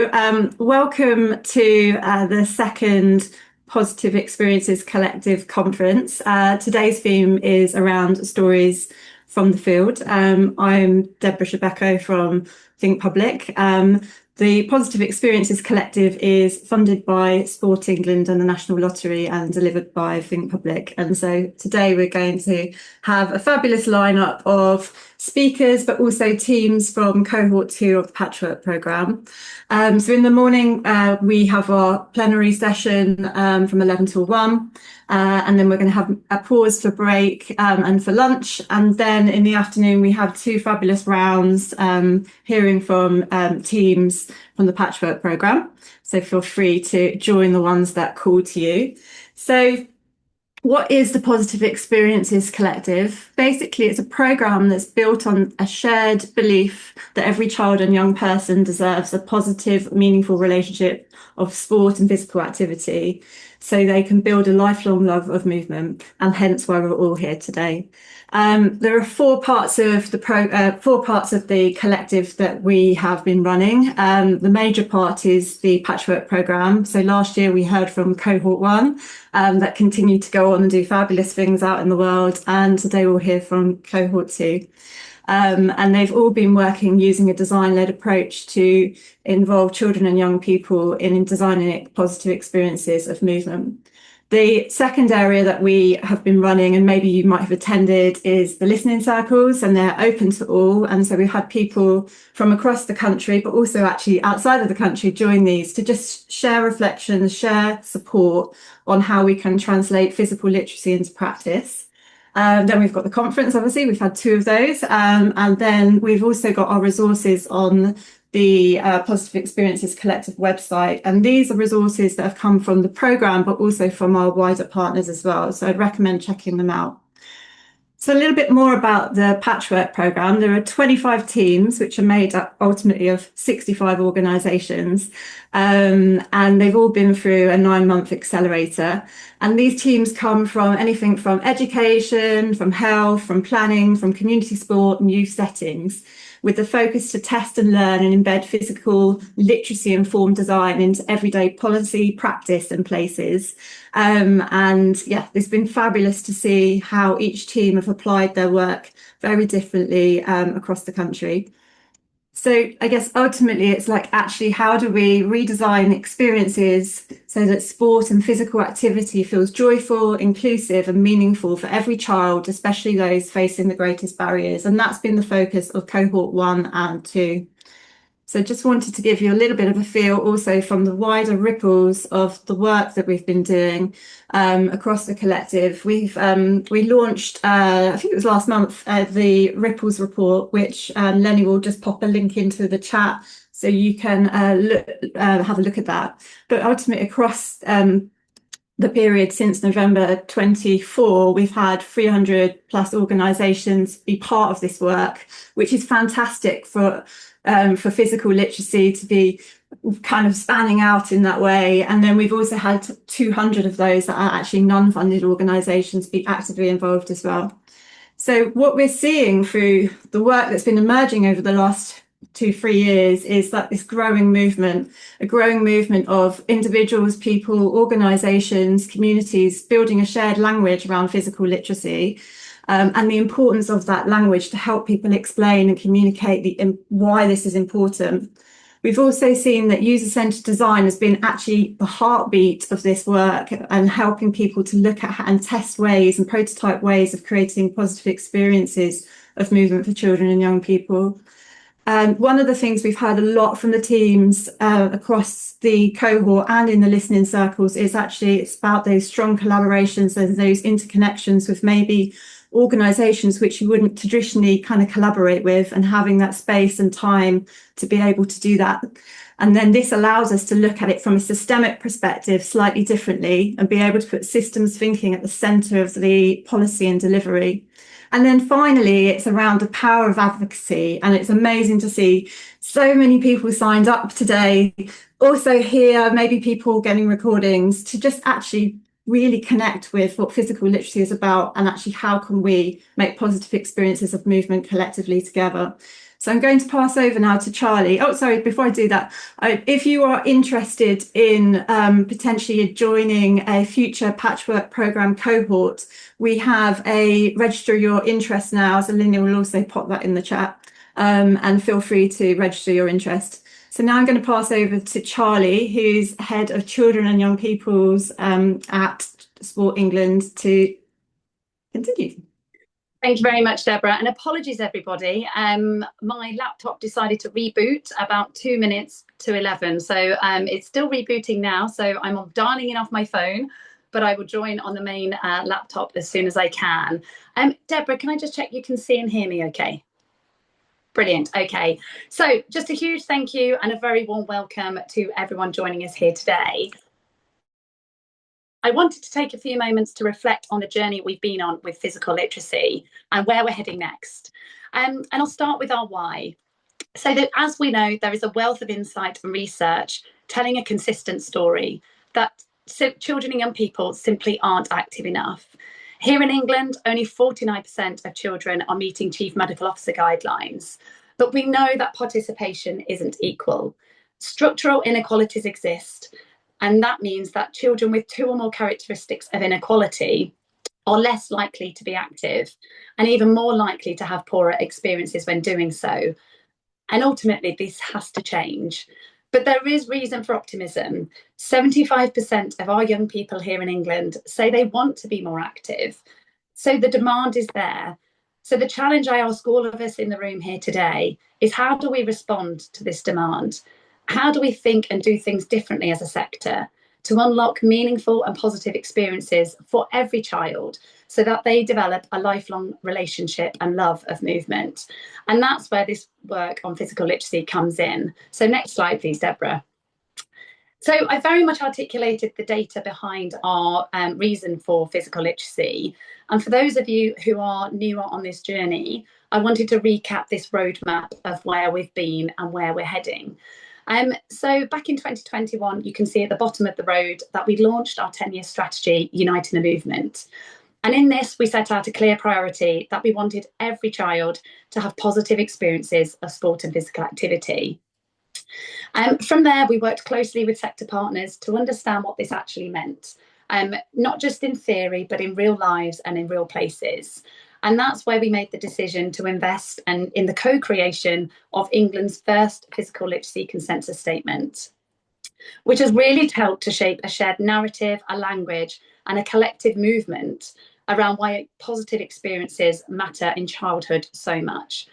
Welcome to the second Positive Experiences Collective conference. Today's theme is around stories from the field. I'm Deborah Shebeko from Think Public. The Positive Experiences Collective is funded by Sport England and the National Lottery and delivered by Think Public. And so today we're going to have a fabulous lineup of speakers, but also teams from cohort 2 of the Patchwork programme. So in the morning, we have our plenary session from 11 till 1. And then we're going to have a pause for break and for lunch. And then in the afternoon, we have 2 fabulous rounds hearing from teams from the Patchwork programme. So feel free to join the ones that call to you. So what is the Positive Experiences Collective? Basically, it's a programme that's built on a shared belief that every child and young person deserves a positive, meaningful relationship of sport and physical activity, so they can build a lifelong love of movement, and hence why we're all here today. There are 4 parts of the collective that we have been running. The major part is the Patchwork programme. So last year we heard from cohort 1 that continued to go on and do fabulous things out in the world, and today we'll hear from cohort 2. And they've all been working using a design-led approach to involve children and young people in designing positive experiences of movement. The second area that we have been running, and maybe you might have attended, is the listening circles, and they're open to all. And so we've had people from across the country, but also actually outside of the country, join these to just share reflections, share support on how we can translate physical literacy into practice. Then we've got the conference, obviously, we've had 2 of those. And then we've also got our resources on the Positive Experiences Collective website. And these are resources that have come from the programme, but also from our wider partners as well. So I'd recommend checking them out. So a little bit more about the Patchwork programme. There are 25 teams, which are made up ultimately of 65 organisations. And they've all been through a 9-month accelerator. And these teams come from anything from education, from health, from planning, from community sport and youth settings, with the focus to test and learn and embed physical literacy-informed design into everyday policy, practice and places. And yeah, it's been fabulous to see how each team have applied their work very differently across the country. So I guess ultimately it's like, actually, how do we redesign experiences so that sport and physical activity feels joyful, inclusive and meaningful for every child, especially those facing the greatest barriers? And that's been the focus of cohort 1 and 2. So just wanted to give you a little bit of a feel also from the wider ripples of the work that we've been doing across the collective. We launched, I think it was last month, the Ripples report, which Lenny will just pop a link into the chat so you can have a look at that. But ultimately across the period since November 24, we've had 300 plus organisations be part of this work, which is fantastic for physical literacy to be kind of spanning out in that way. And then we've also had 200 of those that are actually non-funded organisations be actively involved as well. So what we're seeing through the work that's been emerging over the last 2-3 years is that this growing movement, a growing movement of individuals, people, organisations, communities building a shared language around physical literacy. And the importance of that language to help people explain and communicate why this is important. We've also seen that user-centred design has been actually the heartbeat of this work and helping people to look at and test ways and prototype ways of creating positive experiences of movement for children and young people. One of the things we've heard a lot from the teams across the cohort and in the listening circles is actually it's about those strong collaborations and those interconnections with maybe organisations which you wouldn't traditionally kind of collaborate with, and having that space and time to be able to do that. And then this allows us to look at it from a systemic perspective slightly differently and be able to put systems thinking at the centre of the policy and delivery. And then finally, it's around the power of advocacy. And it's amazing to see so many people signed up today. Also here, maybe people getting recordings to just actually really connect with what physical literacy is about, and actually how can we make positive experiences of movement collectively together. So I'm going to pass over now to Charlie. Oh, sorry, before I do that, if you are interested in potentially joining a future patchwork program cohort, we have a register your interest now. So Linnea will also pop that in the chat, and feel free to register your interest. So now I'm going to pass over to Charlie, who's head of children and young people's at Sport England, to continue. Thank you very much, Deborah, and apologies everybody. My laptop decided to reboot about 2 minutes to 11, so it's still rebooting now, so I'm dialing in off my phone, but I will join on the main laptop as soon as I can. Deborah, can I just check you can see and hear me okay? Brilliant. Okay, so just a huge thank you and a very warm welcome to everyone joining us here today. I wanted to take a few moments to reflect on the journey we've been on with physical literacy and where we're heading next. And I'll start with our why. So that, as we know, there is a wealth of insight and research telling a consistent story that children and young people simply aren't active enough. Here in England, only 49% of children are meeting Chief Medical Officer guidelines, but we know that participation isn't equal. Structural inequalities exist, and that means that children with 2 or more characteristics of inequality are less likely to be active and even more likely to have poorer experiences when doing so. And ultimately, this has to change. But there is reason for optimism. 75% of our young people here in England say they want to be more active. So the demand is there. So the challenge I ask all of us in the room here today is, how do we respond to this demand? How do we think and do things differently as a sector to unlock meaningful and positive experiences for every child so that they develop a lifelong relationship and love of movement? And that's where this work on physical literacy comes in. So next slide, please, Deborah. So I very much articulated the data behind our reason for physical literacy. And for those of you who are newer on this journey, I wanted to recap this roadmap of where we've been and where we're heading. So back in 2021, you can see at the bottom of the road that we launched our 10-year strategy, Uniting the Movement. And in this, we set out a clear priority that we wanted every child to have positive experiences of sport and physical activity. From there, we worked closely with sector partners to understand what this actually meant, not just in theory, but in real lives and in real places. And that's where we made the decision to invest in the co-creation of England's first physical literacy consensus statement, which has really helped to shape a shared narrative, a language, and a collective movement around why positive experiences matter in childhood so much.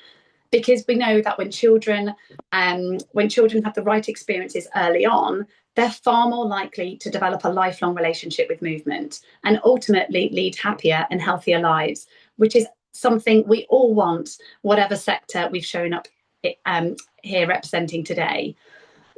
Because we know that when children have the right experiences early on, they're far more likely to develop a lifelong relationship with movement and ultimately lead happier and healthier lives, which is something we all want, whatever sector we've shown up here representing today.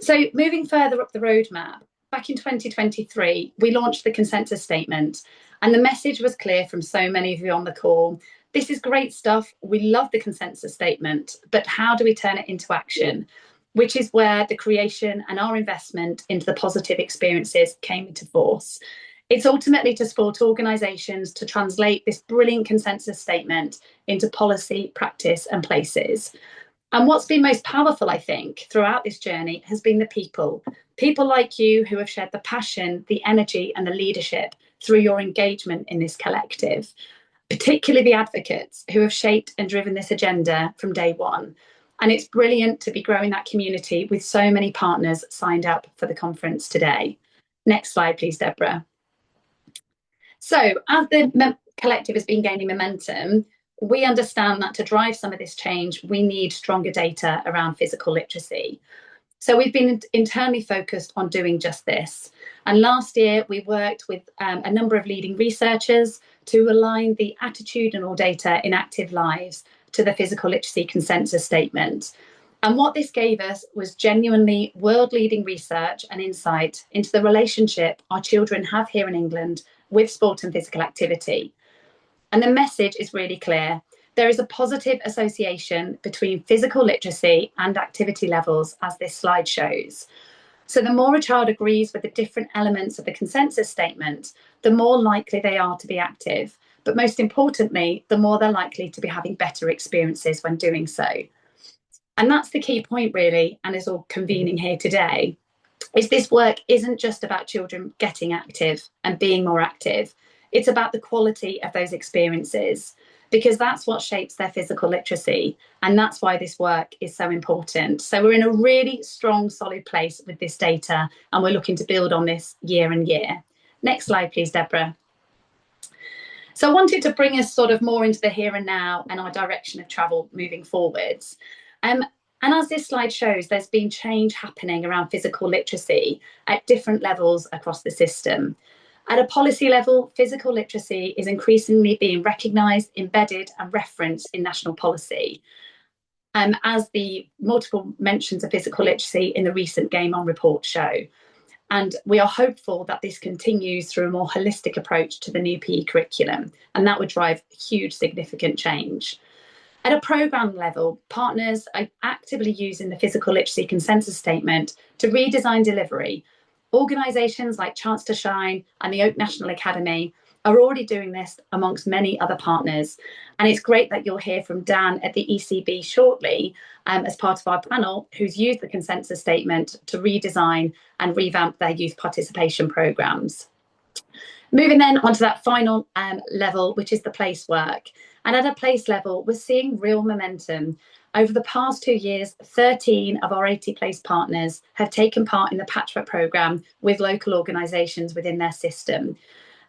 So moving further up the roadmap, back in 2023, we launched the consensus statement, and the message was clear from so many of you on the call. This is great stuff. We love the consensus statement, but how do we turn it into action? Which is where the creation and our investment into the positive experiences came into force. It's ultimately to support organisations to translate this brilliant consensus statement into policy, practice, and places. And what's been most powerful, I think, throughout this journey has been the people like you who have shared the passion, the energy, and the leadership through your engagement in this collective, particularly the advocates who have shaped and driven this agenda from day one. And it's brilliant to be growing that community with so many partners signed up for the conference today. Next slide, please, Deborah. So as the collective has been gaining momentum, we understand that to drive some of this change, we need stronger data around physical literacy. So we've been internally focused on doing just this. And last year, we worked with a number of leading researchers to align the attitudinal data in active lives to the physical literacy consensus statement. And what this gave us was genuinely world-leading research and insight into the relationship our children have here in England with sport and physical activity. And the message is really clear. There is a positive association between physical literacy and activity levels, as this slide shows. So the more a child agrees with the different elements of the consensus statement, the more likely they are to be active. But most importantly, the more they're likely to be having better experiences when doing so. And that's the key point, really, and is all convening here today, is this work isn't just about children getting active and being more active. It's about the quality of those experiences, because that's what shapes their physical literacy. And that's why this work is so important. So we're in a really strong, solid place with this data, and we're looking to build on this year and year. Next slide, please, Deborah. So I wanted to bring us sort of more into the here and now and our direction of travel moving forwards. And as this slide shows, there's been change happening around physical literacy at different levels across the system. At a policy level, physical literacy is increasingly being recognised, embedded and referenced in national policy, as the multiple mentions of physical literacy in the recent Game On report show. And we are hopeful that this continues through a more holistic approach to the new PE curriculum, and that would drive huge, significant change. At a programme level, partners are actively using the physical literacy consensus statement to redesign delivery. Organisations like Chance to Shine and the Oak National Academy are already doing this amongst many other partners. And it's great that you'll hear from Dan at the ECB shortly as part of our panel, who's used the consensus statement to redesign and revamp their youth participation programmes. Moving then onto that final level, which is the place work. And at a place level, we're seeing real momentum. Over the past 2 years, 13 of our 80 place partners have taken part in the Patchwork programme with local organisations within their system.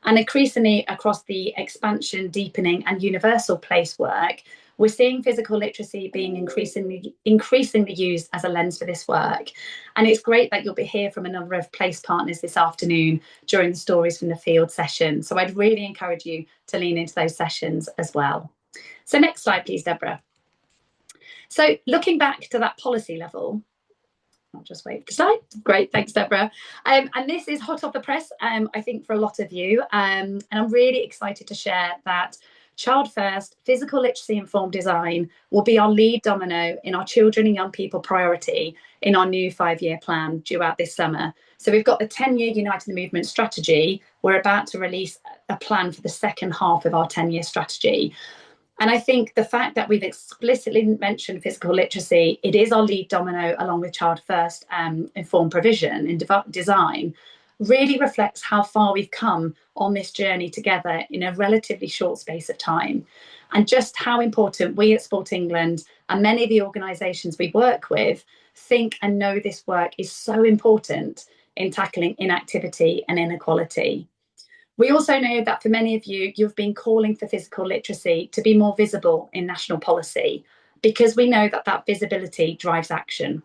And increasingly across the expansion, deepening and universal place work, we're seeing physical literacy being increasingly used as a lens for this work. And it's great that you'll be here from a number of place partners this afternoon during the Stories from the Field session. So I'd really encourage you to lean into those sessions as well. So next slide, please, Deborah. So looking back to that policy level, I'll just wait for the slide. Great, thanks, Deborah. And this is hot off the press, I think, for a lot of you. And I'm really excited to share that Child First Physical Literacy Informed Design will be our lead domino in our children and young people priority in our new 5-year plan due out this summer. So we've got the 10-year Uniting the Movement strategy. We're about to release a plan for the second half of our 10-year strategy. And I think the fact that we've explicitly mentioned physical literacy, it is our lead domino along with Child First informed provision in design, really reflects how far we've come on this journey together in a relatively short space of time, and just how important we at Sport England and many of the organisations we work with think and know this work is so important in tackling inactivity and inequality. We also know that for many of you, you've been calling for physical literacy to be more visible in national policy, because we know that that visibility drives action.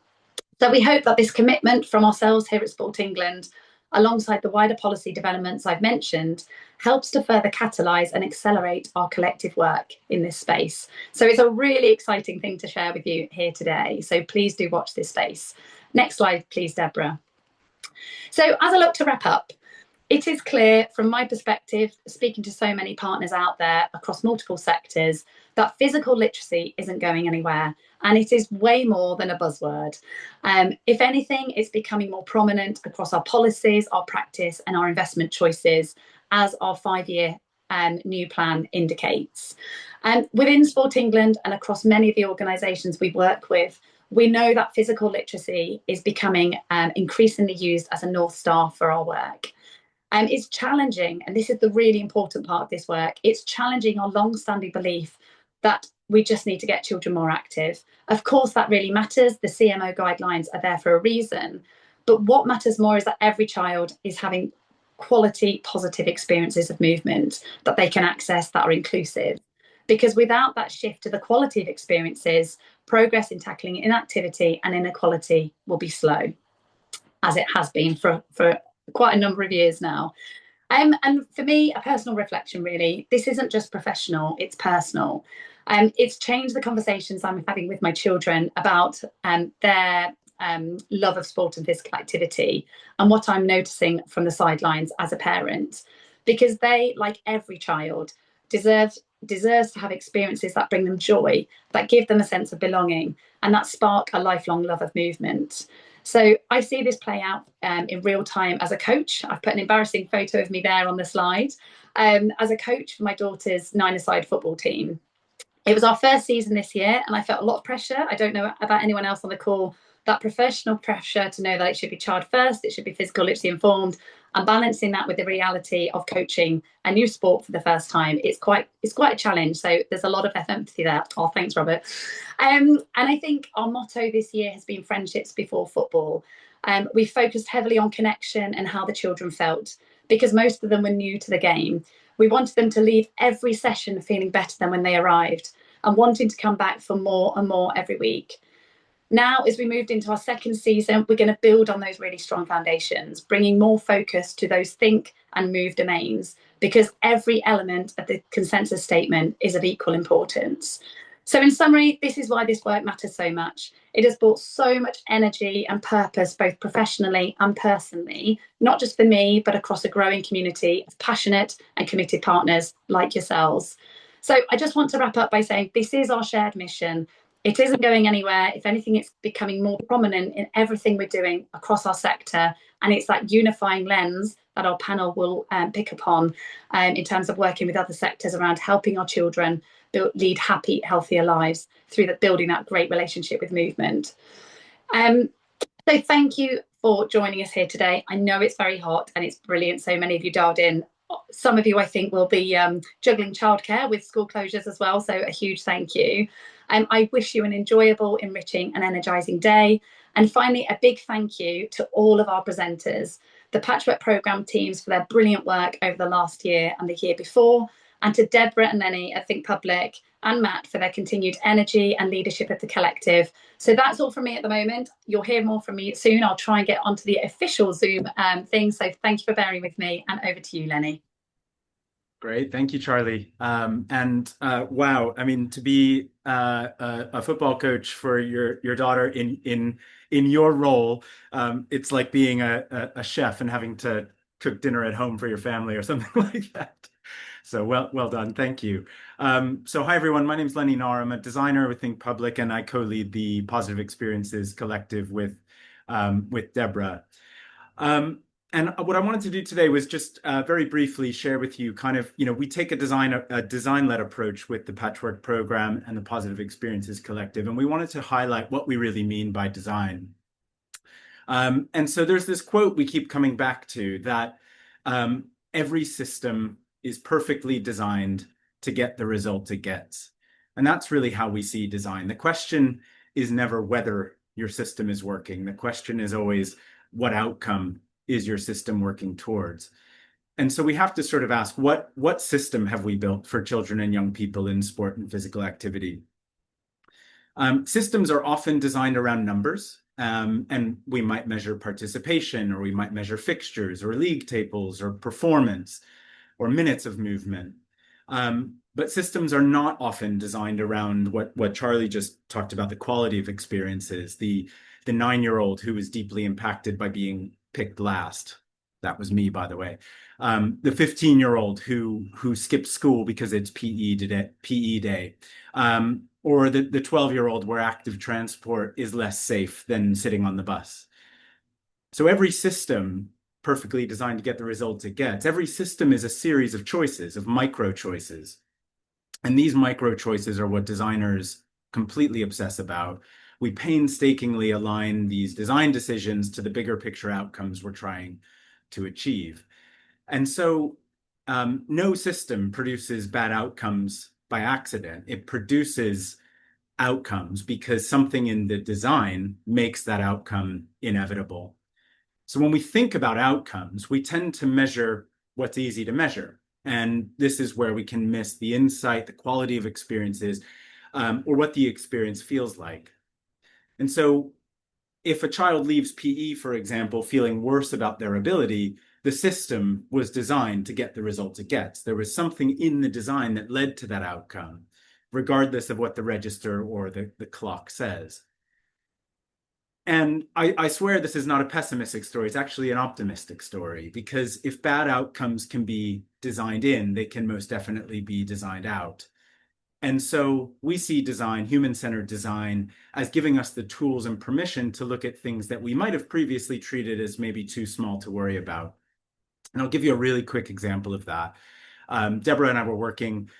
So we hope that this commitment from ourselves here at Sport England, alongside the wider policy developments I've mentioned, helps to further catalyse and accelerate our collective work in this space. So it's a really exciting thing to share with you here today. So please do watch this space. Next slide, please, Deborah. So as I look to wrap up, it is clear from my perspective, speaking to so many partners out there across multiple sectors, that physical literacy isn't going anywhere, and it is way more than a buzzword. If anything, it's becoming more prominent across our policies, our practice and our investment choices, as our 5-year new plan indicates. Within Sport England and across many of the organisations we work with, we know that physical literacy is becoming increasingly used as a North Star for our work. It's challenging, and this is the really important part of this work, it's challenging our long-standing belief that we just need to get children more active. Of course, that really matters. The CMO guidelines are there for a reason. But what matters more is that every child is having quality, positive experiences of movement that they can access, that are inclusive. Because without that shift to the quality of experiences, progress in tackling inactivity and inequality will be slow, as it has been for quite a number of years now. And for me, a personal reflection, really, this isn't just professional, it's personal. It's changed the conversations I'm having with my children about their love of sport and physical activity, and what I'm noticing from the sidelines as a parent, because they, like every child, deserves to have experiences that bring them joy, that give them a sense of belonging, and that spark a lifelong love of movement. So I see this play out in real time as a coach. I've put an embarrassing photo of me there on the slide. As a coach for my daughter's 9-a-side football team, It was our first season this year, and I felt a lot of pressure. I don't know about anyone else on the call, that professional pressure to know that it should be child first, it should be physical literacy informed, and balancing that with the reality of coaching a new sport for the first time. It's quite a challenge. So there's a lot of empathy there. Oh, thanks, Robert. And I think our motto this year has been friendships before football. We focused heavily on connection and how the children felt, because most of them were new to the game. We wanted them to leave every session feeling better than when they arrived and wanting to come back for more and more every week. Now, as we moved into our second season, we're going to build on those really strong foundations, bringing more focus to those think and move domains, because every element of the consensus statement is of equal importance. So in summary, this is why this work matters so much. It has brought so much energy and purpose, both professionally and personally, not just for me, but across a growing community of passionate and committed partners like yourselves. So I just want to wrap up by saying this is our shared mission. It isn't going anywhere. If anything, it's becoming more prominent in everything we're doing across our sector. And it's that unifying lens that our panel will pick upon in terms of working with other sectors around helping our children lead happy, healthier lives through building that great relationship with movement. So thank you for joining us here today. I know it's very hot and it's brilliant. So many of you dialed in. Some of you, I think, will be juggling childcare with school closures as well. So a huge thank you. I wish you an enjoyable, enriching and energising day. And finally, a big thank you to all of our presenters, the Patchwork Programme teams for their brilliant work over the last year and the year before, and to Deborah and Lenny at Think Public and Matt for their continued energy and leadership of the collective. So that's all from me at the moment. You'll hear more from me soon. I'll try and get onto the official Zoom thing. So thank you for bearing with me, and over to you, Lenny. Great, thank you, Charlie. Wow, I mean, to be a football coach for your daughter in your role, it's like being a chef and having to cook dinner at home for your family or something like that. So well done, thank you. So hi everyone, my name is Lenny Nahr. I'm a designer with Think Public, and I co-lead the Positive Experiences Collective with Deborah. And what I wanted to do today was just very briefly share with you kind of, we take a design-led approach with the Patchwork Program and the Positive Experiences Collective, and we wanted to highlight what we really mean by design. And so there's this quote we keep coming back to, that every system is perfectly designed to get the result it gets. And that's really how we see design. The question is never whether your system is working. The question is always, what outcome is your system working towards? And so we have to sort of ask, what system have we built for children and young people in sport and physical activity? Systems are often designed around numbers, and we might measure participation, or we might measure fixtures or league tables or performance or minutes of movement. But systems are not often designed around what Charlie just talked about, the quality of experiences, the 9-year-old who was deeply impacted by being picked last. That was me, by the way. The 15-year-old who skipped school because it's PE day. Or the 12-year-old where active transport is less safe than sitting on the bus. So every system perfectly designed to get the results it gets. Every system is a series of choices, of micro choices. And these micro choices are what designers completely obsess about. We painstakingly align these design decisions to the bigger picture outcomes we're trying to achieve. And so no system produces bad outcomes by accident. It produces outcomes because something in the design makes that outcome inevitable. So when we think about outcomes, we tend to measure what's easy to measure. And this is where we can miss the insight, the quality of experiences, or what the experience feels like. And so if a child leaves PE, for example, feeling worse about their ability, the system was designed to get the result it gets. There was something in the design that led to that outcome, regardless of what the register or the clock says. And I swear this is not a pessimistic story. It's actually an optimistic story, because if bad outcomes can be designed in, they can most definitely be designed out. And so we see design, human-centered design, as giving us the tools and permission to look at things that we might have previously treated as maybe too small to worry about. And I'll give you a really quick example of that. Deborah and I were working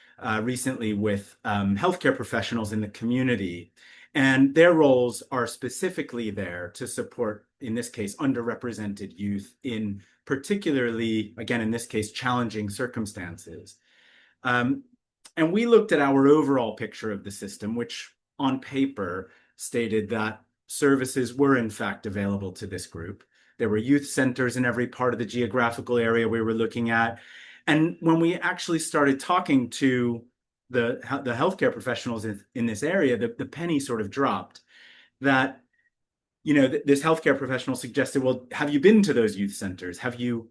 recently with healthcare professionals in the community, and their roles are specifically there to support, in this case, underrepresented youth in particularly, again, in this case, challenging circumstances. And we looked at our overall picture of the system, which on paper stated that services were in fact available to this group. There were youth centers in every part of the geographical area we were looking at. And when we actually started talking to the healthcare professionals in this area, the penny sort of dropped that, you know, this healthcare professional suggested, well, have you been to those youth centers? Have you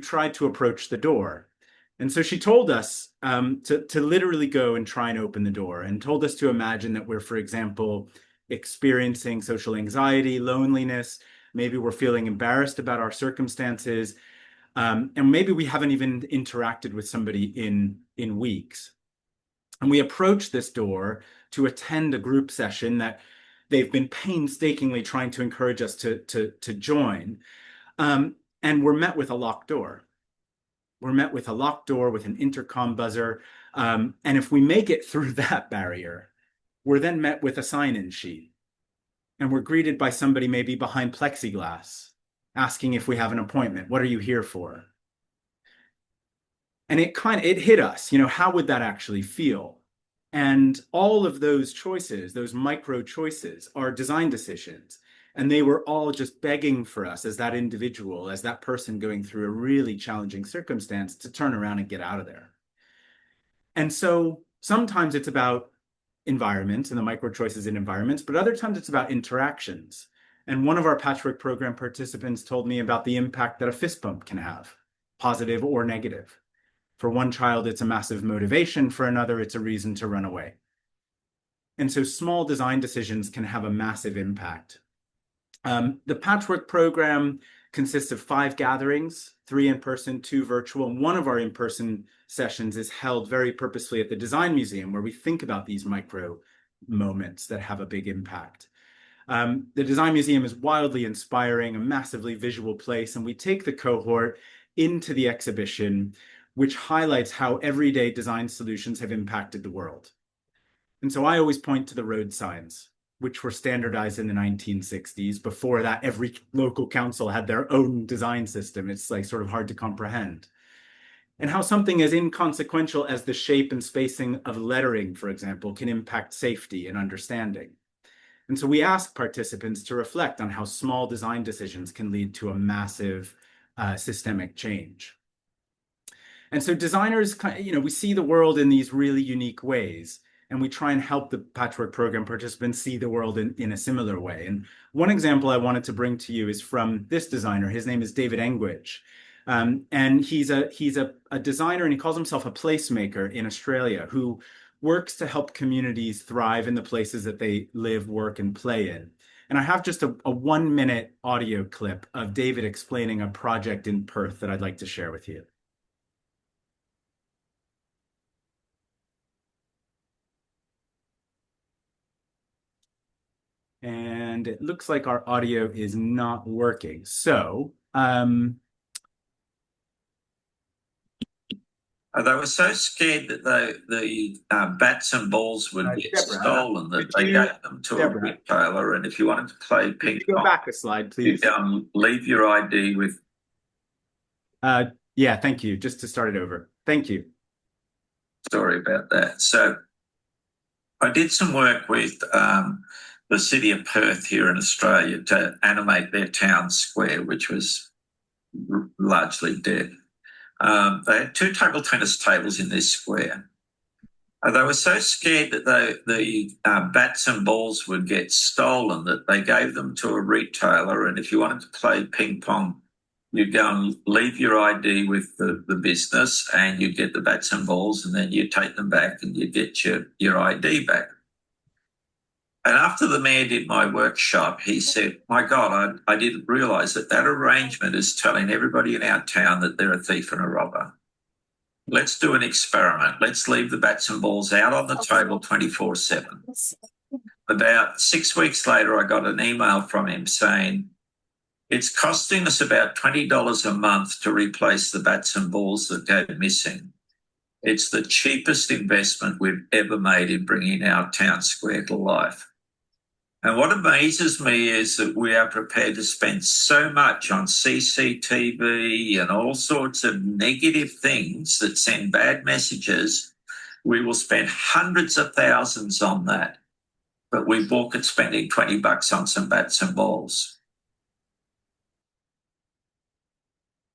tried to approach the door? And so she told us to literally go and try and open the door, and told us to imagine that we're, for example, experiencing social anxiety, loneliness. Maybe we're feeling embarrassed about our circumstances. And maybe we haven't even interacted with somebody in weeks. And we approach this door to attend a group session that they've been painstakingly trying to encourage us to join. And we're met with a locked door. We're met with a locked door with an intercom buzzer. And if we make it through that barrier, we're then met with a sign-in sheet. And we're greeted by somebody maybe behind plexiglass asking if we have an appointment. What are you here for? And it hit us, you know, how would that actually feel? And all of those choices, those micro choices, are design decisions. And they were all just begging for us as that individual, as that person going through a really challenging circumstance, to turn around and get out of there. And so sometimes it's about environments and the micro choices in environments, but other times it's about interactions. And one of our patchwork program participants told me about the impact that a fist bump can have, positive or negative. For one child, it's a massive motivation. For another, it's a reason to run away. And so small design decisions can have a massive impact. The patchwork program consists of 5 gatherings, 3 in person, 2 virtual. And one of our in-person sessions is held very purposefully at the Design Museum, where we think about these micro moments that have a big impact. The Design Museum is wildly inspiring, a massively visual place, and we take the cohort into the exhibition, which highlights how everyday design solutions have impacted the world. And so I always point to the road signs, which were standardized in the 1960s. Before that, every local council had their own design system. It's like sort of hard to comprehend. And how something as inconsequential as the shape and spacing of lettering, for example, can impact safety and understanding. And so we ask participants to reflect on how small design decisions can lead to a massive systemic change. And so designers, you know, we see the world in these really unique ways, and we try and help the patchwork program participants see the world in a similar way. And one example I wanted to bring to you is from this designer. His name is David Engwich. And he's a designer, and he calls himself a placemaker in Australia, who works to help communities thrive in the places that they live, work, and play in. And I have just a 1-minute audio clip of David explaining a project in Perth that I'd like to share with you. And it looks like our audio is not working. So, they were so scared that the bats and balls would get Deborah, stolen that they gave them to a retailer. And if you wanted to play ping go pong, back a slide, please. you leave your ID with. Yeah, thank you. Just to start it over. Thank you. Sorry about that. So I did some work with the city of Perth here in Australia to animate their town square, which was largely dead. They had 2 table tennis tables in this square. They were so scared that the bats and balls would get stolen that they gave them to a retailer. And if you wanted to play ping pong, you'd go and leave your ID with the business, and you'd get the bats and balls, and then you'd take them back and you'd get your ID back. And after the mayor did my workshop, he said, my God, I didn't realise that arrangement is telling everybody in our town that they're a thief and a robber. Let's do an experiment. Let's leave the bats and balls out on the table 24/7. About 6 weeks later, I got an email from him saying, It's costing us about $20 a month to replace the bats and balls that go missing. It's the cheapest investment we've ever made in bringing our town square to life. And what amazes me is that we are prepared to spend so much on CCTV and all sorts of negative things that send bad messages. We will spend hundreds of thousands on that, but we balk at spending $20 on some bats and balls.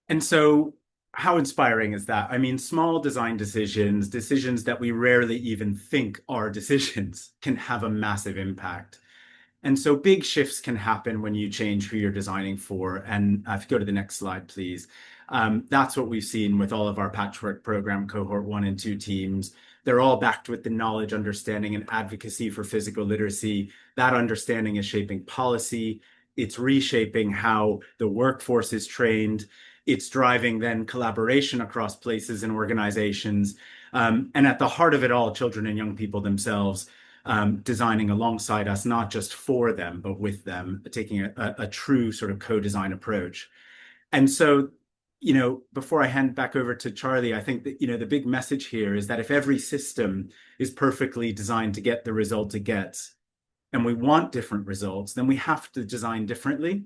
And so how inspiring is that? I mean, small design decisions, decisions that we rarely even think are decisions, can have a massive impact. And so big shifts can happen when you change who you're designing for. And if you go to the next slide, please. That's what we've seen with all of our patchwork program cohort 1 and 2 teams. They're all backed with the knowledge, understanding, and advocacy for physical literacy. That understanding is shaping policy. It's reshaping how the workforce is trained. It's driving then collaboration across places and organizations. And at the heart of it all, children and young people themselves designing alongside us, not just for them, but with them, taking a true sort of co-design approach. And so, you know, before I hand back over to Charlie, I think that, you know, the big message here is that if every system is perfectly designed to get the result it gets, and we want different results, then we have to design differently.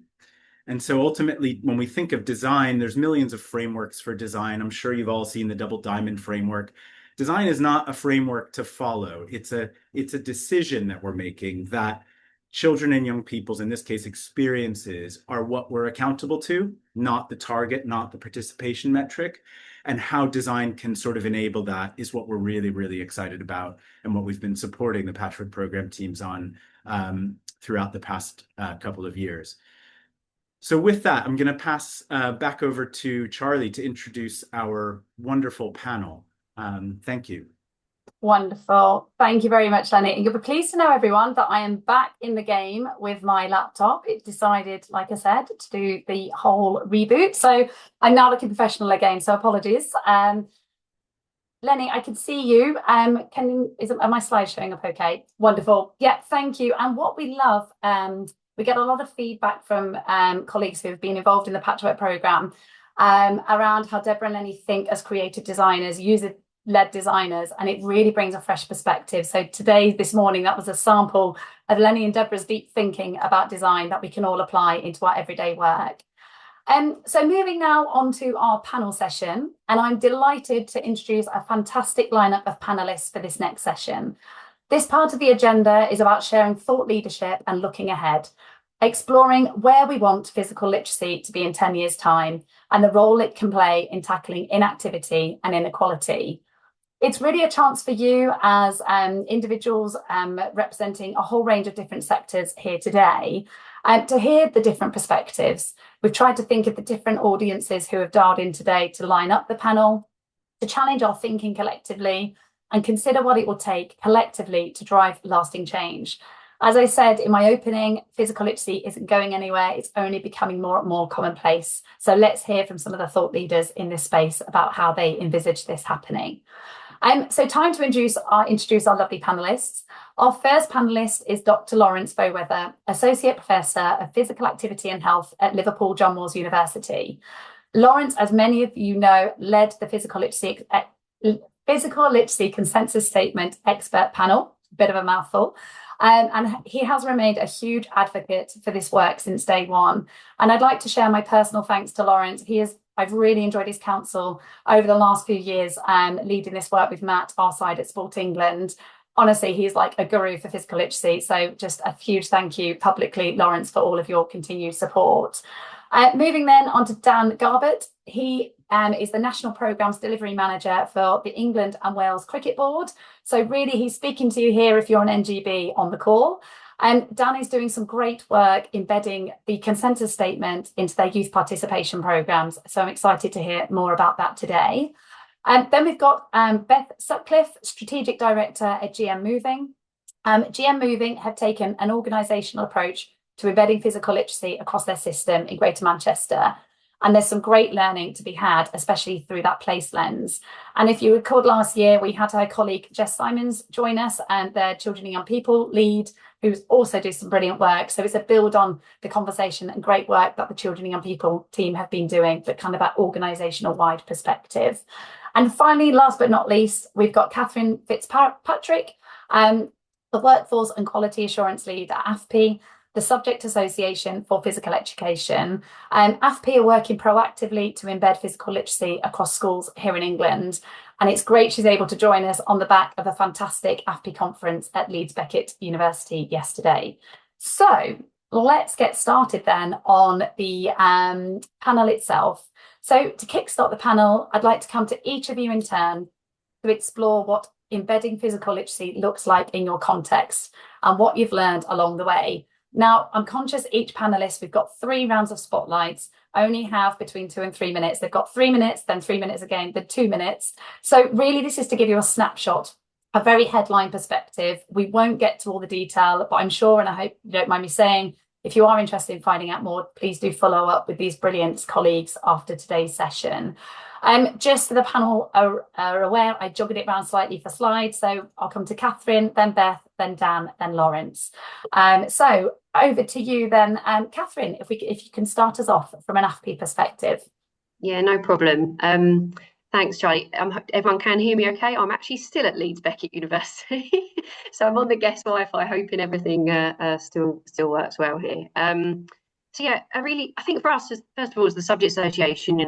And so ultimately, when we think of design, there's millions of frameworks for design. I'm sure you've all seen the double diamond framework. Design is not a framework to follow. It's a decision that we're making that children and young people's, in this case, experiences are what we're accountable to, not the target, not the participation metric. And how design can sort of enable that is what we're really, really excited about and what we've been supporting the Patchwork program teams on throughout the past couple of years. So with that, I'm going to pass back over to Charlie to introduce our wonderful panel. Thank you. Wonderful. Thank you very much, Lenny. And you'll be pleased to know, everyone, that I am back in the game with my laptop. It decided, like I said, to do the whole reboot. So I'm now looking professional again. So apologies. Lenny, I can see you. Are my slides showing up okay? Wonderful. Yeah, thank you. And what we love, we get a lot of feedback from colleagues who have been involved in the Patchwork programme around how Deborah and Lenny think as creative designers, user-led designers, and it really brings a fresh perspective. So this morning, that was a sample of Lenny and Deborah's deep thinking about design that we can all apply into our everyday work. So moving now on to our panel session, and I'm delighted to introduce a fantastic lineup of panelists for this next session. This part of the agenda is about sharing thought leadership and looking ahead, exploring where we want physical literacy to be in 10 years' time and the role it can play in tackling inactivity and inequality. It's really a chance for you as individuals representing a whole range of different sectors here today to hear the different perspectives. We've tried to think of the different audiences who have dialed in today to line up the panel, to challenge our thinking collectively, and consider what it will take collectively to drive lasting change. As I said in my opening, physical literacy isn't going anywhere. It's only becoming more and more commonplace. So let's hear from some of the thought leaders in this space about how they envisage this happening. So time to introduce our lovely panellists. Our first panellist is Dr. Lawrence Foweather, Associate Professor of Physical Activity and Health at Liverpool John Moores University. Lawrence, as many of you know, led the Physical Literacy Consensus Statement Expert Panel, a bit of a mouthful, and he has remained a huge advocate for this work since day one. And I'd like to share my personal thanks to Lawrence. I've really enjoyed his counsel over the last few years, leading this work with Matt, our side at Sport England. Honestly, he's like a guru for physical literacy. So just a huge thank you publicly, Lawrence, for all of your continued support. Moving then on to Dan Garbutt. He is the National Programmes Delivery Manager for the England and Wales Cricket Board. So really, he's speaking to you here if you're an NGB on the call. Dan is doing some great work embedding the consensus statement into their youth participation programmes. So I'm excited to hear more about that today. Then we've got Beth Sutcliffe, Strategic Director at GM Moving. GM Moving have taken an organisational approach to embedding physical literacy across their system in Greater Manchester. And there's some great learning to be had, especially through that place lens. And if you recall last year, we had our colleague Jess Simons join us, and their Children and Young People lead, who's also doing some brilliant work. So it's a build on the conversation and great work that the Children and Young People team have been doing, but kind of that organisational wide perspective. And finally, last but not least, we've got Catherine Fitzpatrick, the Workforce and Quality Assurance Lead at AFPE, the Subject Association for Physical Education. AFPE are working proactively to embed physical literacy across schools here in England. And it's great she's able to join us on the back of a fantastic AFPE conference at Leeds Beckett University yesterday. So let's get started then on the panel itself. So to kickstart the panel, I'd like to come to each of you in turn to explore what embedding physical literacy looks like in your context and what you've learned along the way. Now, I'm conscious each panelist, we've got 3 rounds of spotlights, only have between 2 and 3 minutes. They've got 3 minutes, then 3 minutes again, then 2 minutes. So really, this is to give you a snapshot, a very headline perspective. We won't get to all the detail, but I'm sure, and I hope you don't mind me saying, if you are interested in finding out more, please do follow up with these brilliant colleagues after today's session. Just so the panel are aware, I joggled it around slightly for slides. So I'll come to Catherine, then Beth, then Dan, then Lawrence. So over to you then, Catherine, if you can start us off from an AFPE perspective. Yeah, no problem. Thanks, Charlie. Everyone can hear me okay? I'm actually still at Leeds Beckett University. So I'm on the guest Wi-Fi, hoping everything still works well here. So yeah, I think for us, first of all, as the Subject Association,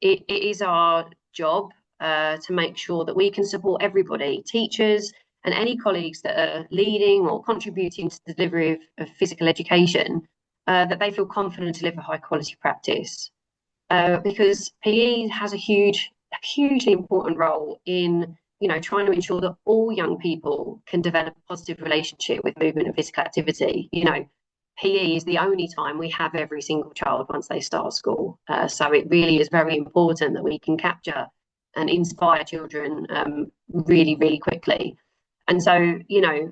it is our job to make sure that we can support everybody, teachers and any colleagues that are leading or contributing to the delivery of physical education, that they feel confident to deliver high quality practice. Because PE has a hugely important role in trying to ensure that all young people can develop a positive relationship with movement and physical activity. PE is the only time we have every single child once they start school. So it really is very important that we can capture and inspire children really, really quickly. And so,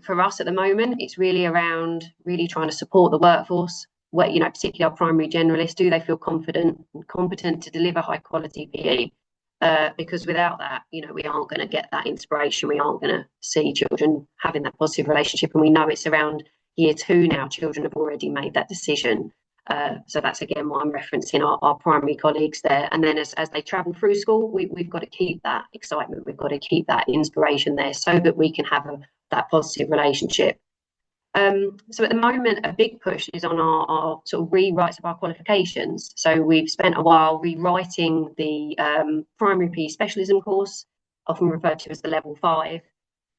for us at the moment, it's really around really trying to support the workforce, particularly our primary generalists. Do they feel confident and competent to deliver high quality PE? Because without that, we aren't going to get that inspiration. We aren't going to see children having that positive relationship. And we know it's around year 2 now, children have already made that decision. So that's again why I'm referencing our primary colleagues there. And then as they travel through school, we've got to keep that excitement, we've got to keep that inspiration there so that we can have that positive relationship. So at the moment, a big push is on our sort of rewrites of our qualifications. So we've spent a while rewriting the primary PE specialism course, often referred to as the level 5.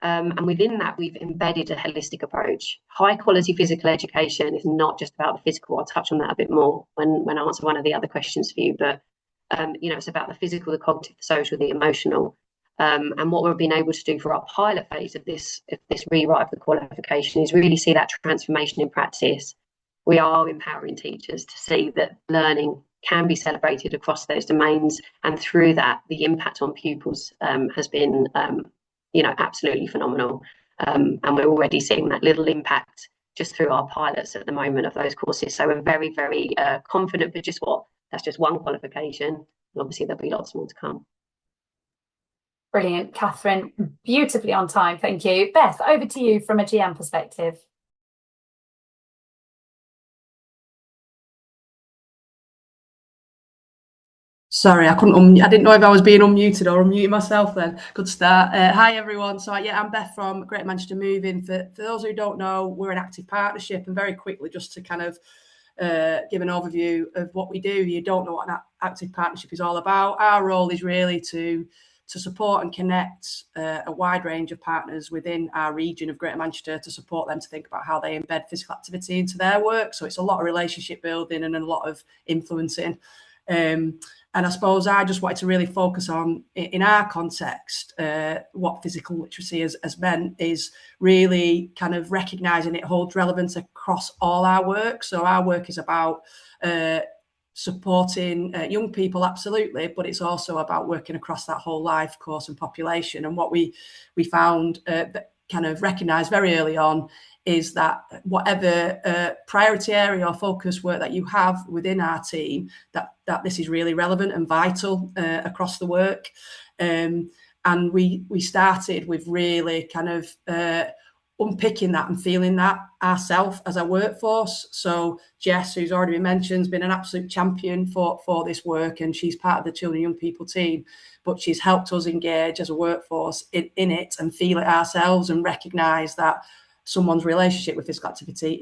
And within that, we've embedded a holistic approach. High quality physical education is not just about the physical. I'll touch on that a bit more when I answer one of the other questions for you. But, it's about the physical, the cognitive, the social, the emotional. And what we've been able to do for our pilot phase of this rewrite of the qualification is really see that transformation in practice. We are empowering teachers to see that learning can be celebrated across those domains. And through that, the impact on pupils has been absolutely phenomenal. And we're already seeing that little impact just through our pilots at the moment of those courses. So we're very, very confident, but that's just one qualification. And obviously there'll be lots more to come. Brilliant, Catherine. Beautifully on time. Thank you. Beth, over to you from a GM perspective. Sorry, I didn't know if I was being unmuted or unmuting myself then. Good start. Hi, everyone. So, I'm Beth from Greater Manchester Moving. For those who don't know, we're an active partnership, and very quickly, just to kind of give an overview of what we do. You don't know what an active partnership is all about. Our role is really to support and connect a wide range of partners within our region of Greater Manchester to support them to think about how they embed physical activity into their work. So it's a lot of relationship building and a lot of influencing. And I suppose I just wanted to really focus on, in our context, what physical literacy has meant is really kind of recognising it holds relevance across all our work. So our work is about supporting young people, absolutely, but it's also about working across that whole life course and population. And what we found kind of recognised very early on is that whatever priority area or focus work that you have within our team, that this is really relevant and vital across the work. And we started with really kind of unpicking that and feeling that ourselves as a workforce. So Jess, who's already been mentioned, has been an absolute champion for this work, and she's part of the Children and Young People team, but she's helped us engage as a workforce in it and feel it ourselves and recognise that someone's relationship with physical activity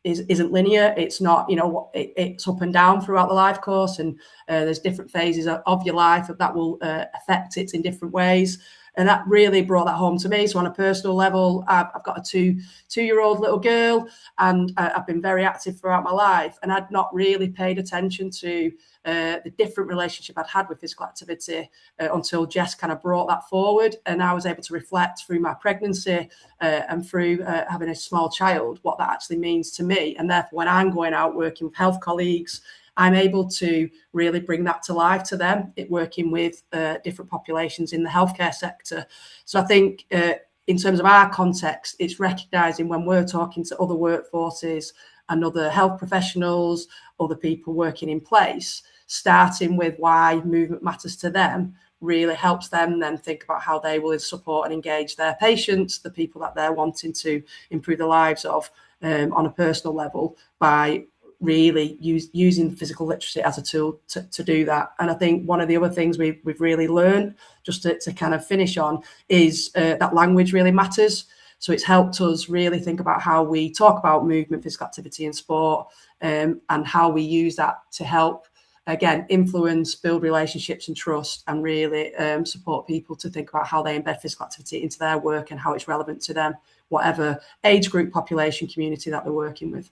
isn't linear. It's not, it's up and down throughout the life course, and there's different phases of your life that will affect it in different ways. And that really brought that home to me. So on a personal level, I've got a two-year-old little girl, and I've been very active throughout my life. And I'd not really paid attention to the different relationship I'd had with physical activity until Jess kind of brought that forward. And I was able to reflect through my pregnancy and through having a small child, what that actually means to me. And therefore, when I'm going out working with health colleagues, I'm able to really bring that to life to them, working with different populations in the healthcare sector. So I think in terms of our context, it's recognising when we're talking to other workforces and other health professionals, other people working in place, starting with why movement matters to them really helps them then think about how they will support and engage their patients, the people that they're wanting to improve the lives of on a personal level, by really using physical literacy as a tool to do that. And I think one of the other things we've really learned, just to kind of finish on, is that language really matters. So it's helped us really think about how we talk about movement, physical activity and sport, and how we use that to help, again, influence, build relationships and trust, and really support people to think about how they embed physical activity into their work and how it's relevant to them, whatever age group, population, community that they're working with.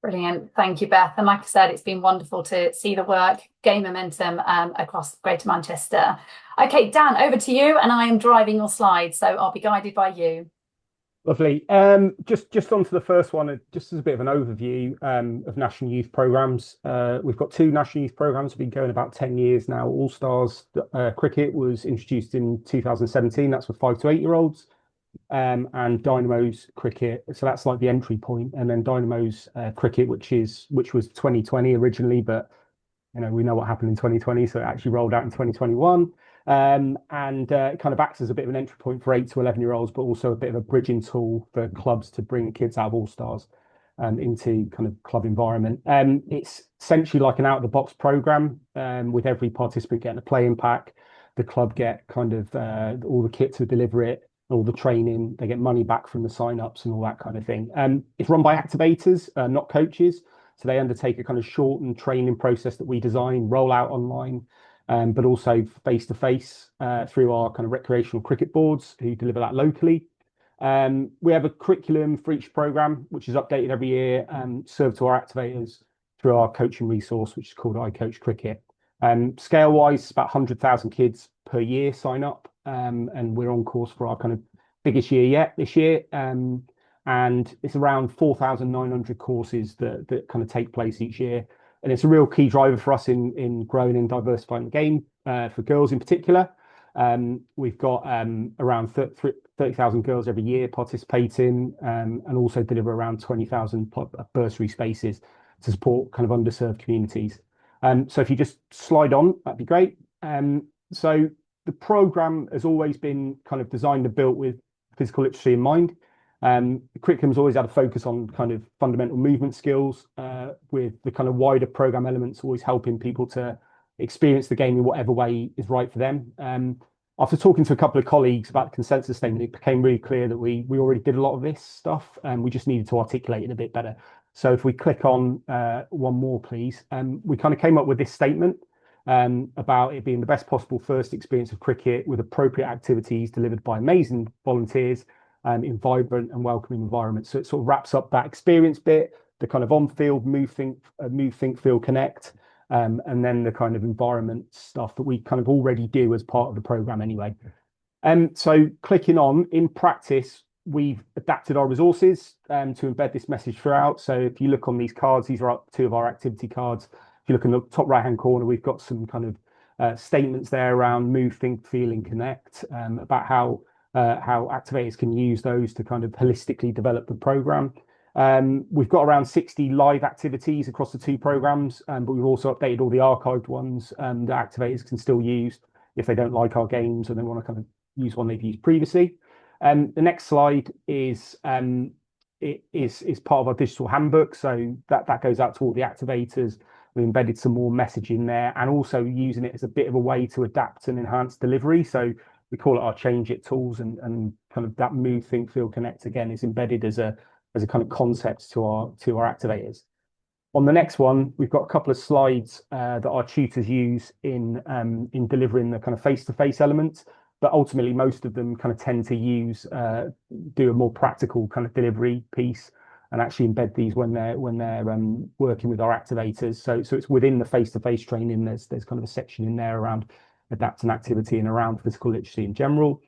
Brilliant. Thank you, Beth. And like I said, it's been wonderful to see the work gain momentum across Greater Manchester. Okay, Dan, over to you, and I am driving your slides, so I'll be guided by you. Lovely. Just onto the first one, just as a bit of an overview of National Youth Programmes. We've got two National Youth Programmes, have been going about 10 years now. All Stars Cricket was introduced in 2017, that's for 5 to 8 year olds. And Dynamo's Cricket, so that's like the entry point, and then Dynamo's Cricket, which was 2020 originally, but we know what happened in 2020, so it actually rolled out in 2021, and it kind of acts as a bit of an entry point for 8 to 11 year olds, but also a bit of a bridging tool for clubs to bring kids out of All Stars into kind of club environment. It's essentially like an out of the box program, with every participant getting a playing pack. The club get kind of all the kit to deliver it, all the training, they get money back from the sign-ups and all that kind of thing. It's run by activators, not coaches. So they undertake a kind of shortened training process that we design, roll out online, but also face-to-face through our kind of recreational cricket boards who deliver that locally. We have a curriculum for each programme, which is updated every year, served to our activators through our coaching resource, which is called I Coach Cricket. Scale-wise, it's about 100,000 kids per year sign up. And we're on course for our kind of biggest year yet this year. And it's around 4,900 courses that kind of take place each year. And it's a real key driver for us in growing and diversifying the game for girls in particular. We've got around 30,000 girls every year participating, and also deliver around 20,000 bursary spaces to support kind of underserved communities. So if you just slide on, that'd be great. So the programme has always been kind of designed and built with physical literacy in mind. The curriculum's always had a focus on kind of fundamental movement skills, with the kind of wider programme elements always helping people to experience the game in whatever way is right for them. After talking to a couple of colleagues about the consensus statement, it became really clear that we already did a lot of this stuff, and we just needed to articulate it a bit better. So if we click on one more, please, we kind of came up with this statement about it being the best possible first experience of cricket with appropriate activities delivered by amazing volunteers in vibrant and welcoming environments. So it sort of wraps up that experience bit, the kind of on-field move, think, feel, connect, and then the kind of environment stuff that we kind of already do as part of the programme anyway. So clicking on, in practice, we've adapted our resources to embed this message throughout. So if you look on these cards, these are two of our activity cards. If you look in the top right-hand corner, we've got some kind of statements there around move, think, feel, and connect, about how how activators can use those to kind of holistically develop the program. We've got around 60 live activities across the two programs, but we've also updated all the archived ones that activators can still use if they don't like our games and they want to kind of use one they've used previously. The next slide is part of our digital handbook, so that goes out to all the activators. We embedded some more messaging there, and also using it as a bit of a way to adapt and enhance delivery. So we call it our change it tools, and kind of that move, think, feel, connect again is embedded as a kind of concept to our activators. On the next one, we've got a couple of slides that our tutors use in delivering the kind of face-to-face elements, but ultimately most of them kind of tend to do a more practical kind of delivery piece and actually embed these when they're working with our activators. So it's within the face-to-face training. There's kind of a section in there around adapting activity and around physical literacy in general.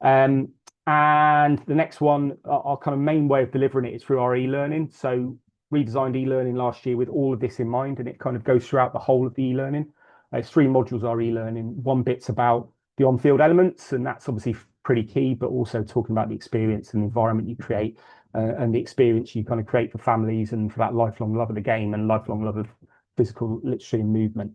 And the next one, our kind of main way of delivering it is through our e-learning. So redesigned e-learning last year with all of this in mind, and it kind of goes throughout the whole of the e-learning. It's 3 modules, our e-learning. One bit's about the on-field elements, and that's obviously pretty key, but also talking about the experience and the environment you create and the experience you kind of create for families and for that lifelong love of the game and lifelong love of physical literacy and movement.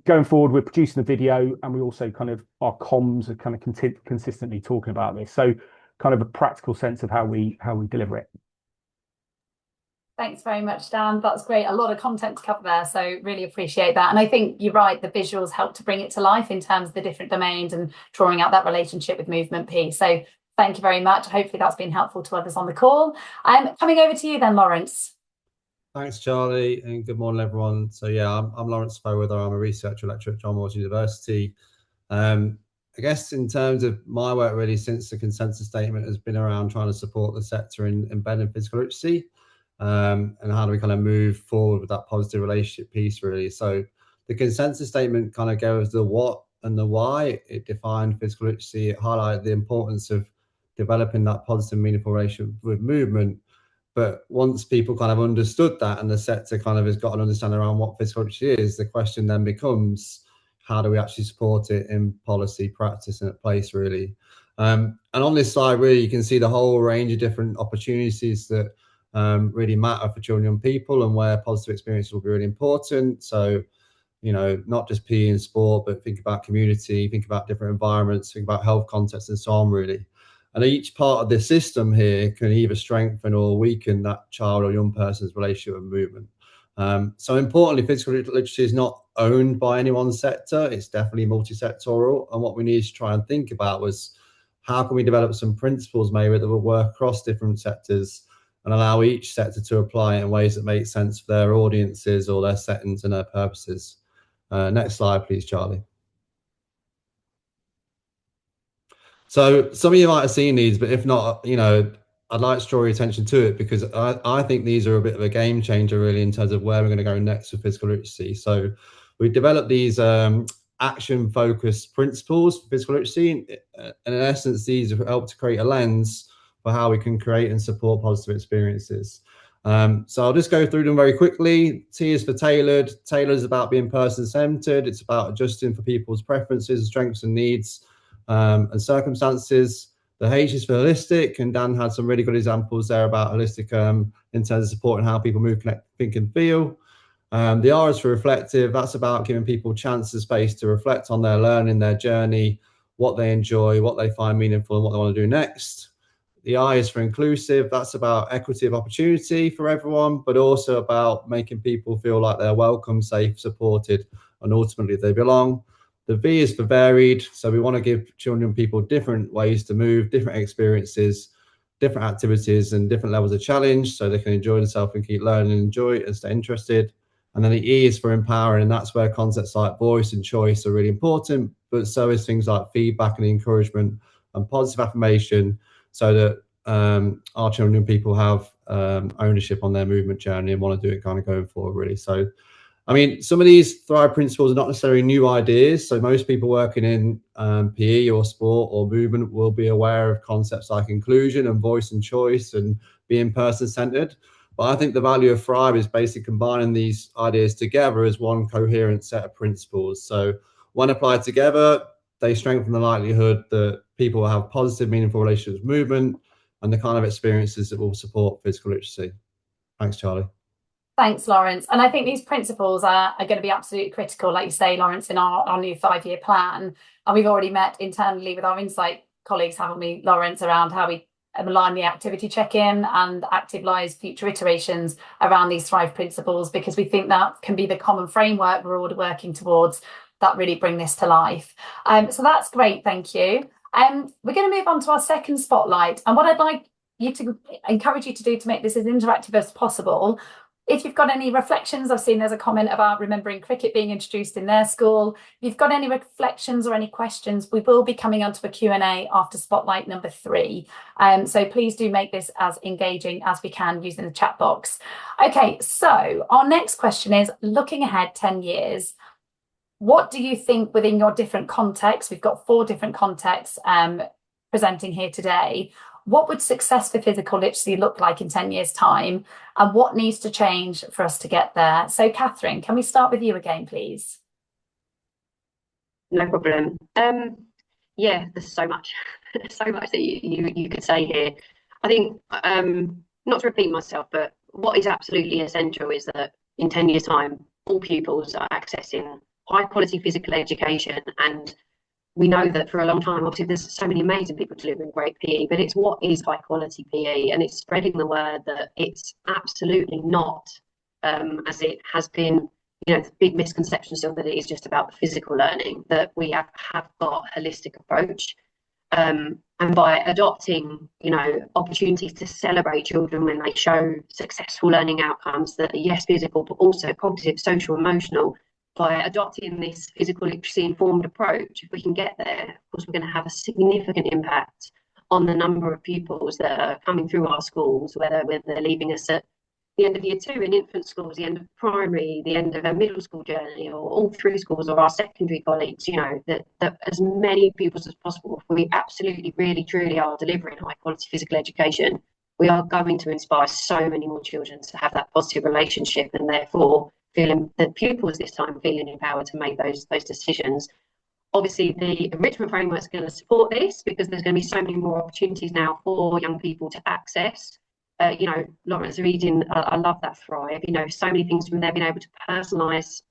Going forward, we're producing a video, and we also kind of, our comms are kind of consistently talking about this. So kind of a practical sense of how we deliver it. Thanks very much, Dan. That's great. A lot of content to cover there, so really appreciate that. And I think you're right, the visuals help to bring it to life in terms of the different domains and drawing out that relationship with movement piece. So thank you very much. Hopefully that's been helpful to others on the call. Coming over to you then, Lawrence. Thanks, Charlie, and good morning, everyone. So yeah, I'm Lawrence Foweather. I'm a researcher lecturer at John Moores University. I guess in terms of my work, really, since the consensus statement has been around trying to support the sector in embedding physical literacy, and how do we kind of move forward with that positive relationship piece, really. So the consensus statement kind of goes the what and the why. It defined physical literacy. It highlighted the importance of developing that positive, meaningful relationship with movement. But once people kind of understood that and the sector kind of has got an understanding around what physical literacy is, the question then becomes, how do we actually support it in policy, practice, and at place, really? And on this slide, really, you can see the whole range of different opportunities that really matter for children and young people, and where positive experiences will be really important. So, you know, not just PE and sport, but think about community, think about different environments, think about health contexts, and so on, really. And each part of the system here can either strengthen or weaken that child or young person's relationship with movement. So importantly, physical literacy is not owned by any one sector. It's definitely multi-sectoral. And what we need to try and think about was, how can we develop some principles maybe that will work across different sectors and allow each sector to apply it in ways that make sense for their audiences or their settings and their purposes. Next slide, please, Charlie. So some of you might have seen these, but if not, you know, I'd like to draw your attention to it, because I think these are a bit of a game changer, really, in terms of where we're going to go next with physical literacy. So we've developed these action-focused principles for physical literacy, and in essence, these have helped to create a lens for how we can create and support positive experiences. So I'll just go through them very quickly. T is for tailored. Tailored is about being person-centered. It's about adjusting for people's preferences, strengths, and needs, and circumstances. The H is for holistic, and Dan had some really good examples there about holistic in terms of supporting how people move, connect, think, and feel. The R is for reflective. That's about giving people chance and space to reflect on their learning, their journey, what they enjoy, what they find meaningful, and what they want to do next. The I is for inclusive. That's about equity of opportunity for everyone, but also about making people feel like they're welcome, safe, supported, and ultimately they belong. The V is for varied. So we want to give children and people different ways to move, different experiences, different activities, and different levels of challenge, so they can enjoy themselves and keep learning and enjoy it and stay interested. And then the E is for empowering, and that's where concepts like voice and choice are really important, but so is things like feedback and encouragement and positive affirmation, so that our children and people have ownership on their movement journey and want to do it kind of going forward, really. So, I mean, some of these Thrive principles are not necessarily new ideas. So most people working in PE or sport or movement will be aware of concepts like inclusion and voice and choice and being person-centered. But I think the value of Thrive is basically combining these ideas together as one coherent set of principles. So when applied together, they strengthen the likelihood that people will have positive, meaningful relationships with movement and the kind of experiences that will support physical literacy. Thanks, Charlie. Thanks, Lawrence. And I think these principles are going to be absolutely critical, like you say, Lawrence, in our new 5-year plan. And we've already met internally with our Insight colleagues, haven't we, Lawrence, around how we align the activity check-in and active lives future iterations around these Thrive principles, because we think that can be the common framework we're all working towards that really bring this to life. So that's great, thank you. We're going to move on to our second spotlight. And what I'd like you to encourage you to do to make this as interactive as possible, if you've got any reflections, I've seen there's a comment about remembering cricket being introduced in their school. If you've got any reflections or any questions, we will be coming onto a Q&A after spotlight number 3. So please do make this as engaging as we can using the chat box. Okay, so our next question is, looking ahead 10 years, what do you think within your different contexts? We've got 4 different contexts presenting here today. What would success for physical literacy look like in 10 years' time? And what needs to change for us to get there? So, Catherine, can we start with you again, please? No problem. Yeah, there's so much, so much that you could say here. I think, not to repeat myself, but what is absolutely essential is that in 10 years' time, all pupils are accessing high quality physical education. And we know that for a long time, obviously, there's so many amazing people delivering great PE, but it's what is high quality PE, and it's spreading the word that it's absolutely not, as it has been, the big misconception still that it is just about the physical learning, that we have got a holistic approach. And by adopting, opportunities to celebrate children when they show successful learning outcomes that are, yes, physical, but also cognitive, social, emotional, by adopting this physical literacy informed approach, if we can get there, of course, we're going to have a significant impact on the number of pupils that are coming through our schools, whether they're leaving us at the end of year 2 in infant schools, the end of primary, the end of a middle school journey, or all through schools, or our secondary colleagues, that as many pupils as possible, if we absolutely, really, truly are delivering high quality physical education, we are going to inspire so many more children to have that positive relationship, and therefore feeling the pupils this time feeling empowered to make those decisions. Obviously, the enrichment framework is going to support this, because there's going to be so many more opportunities now for young people to access. Lawrence reading, I love that Thrive. So many things from there, being able to personalise.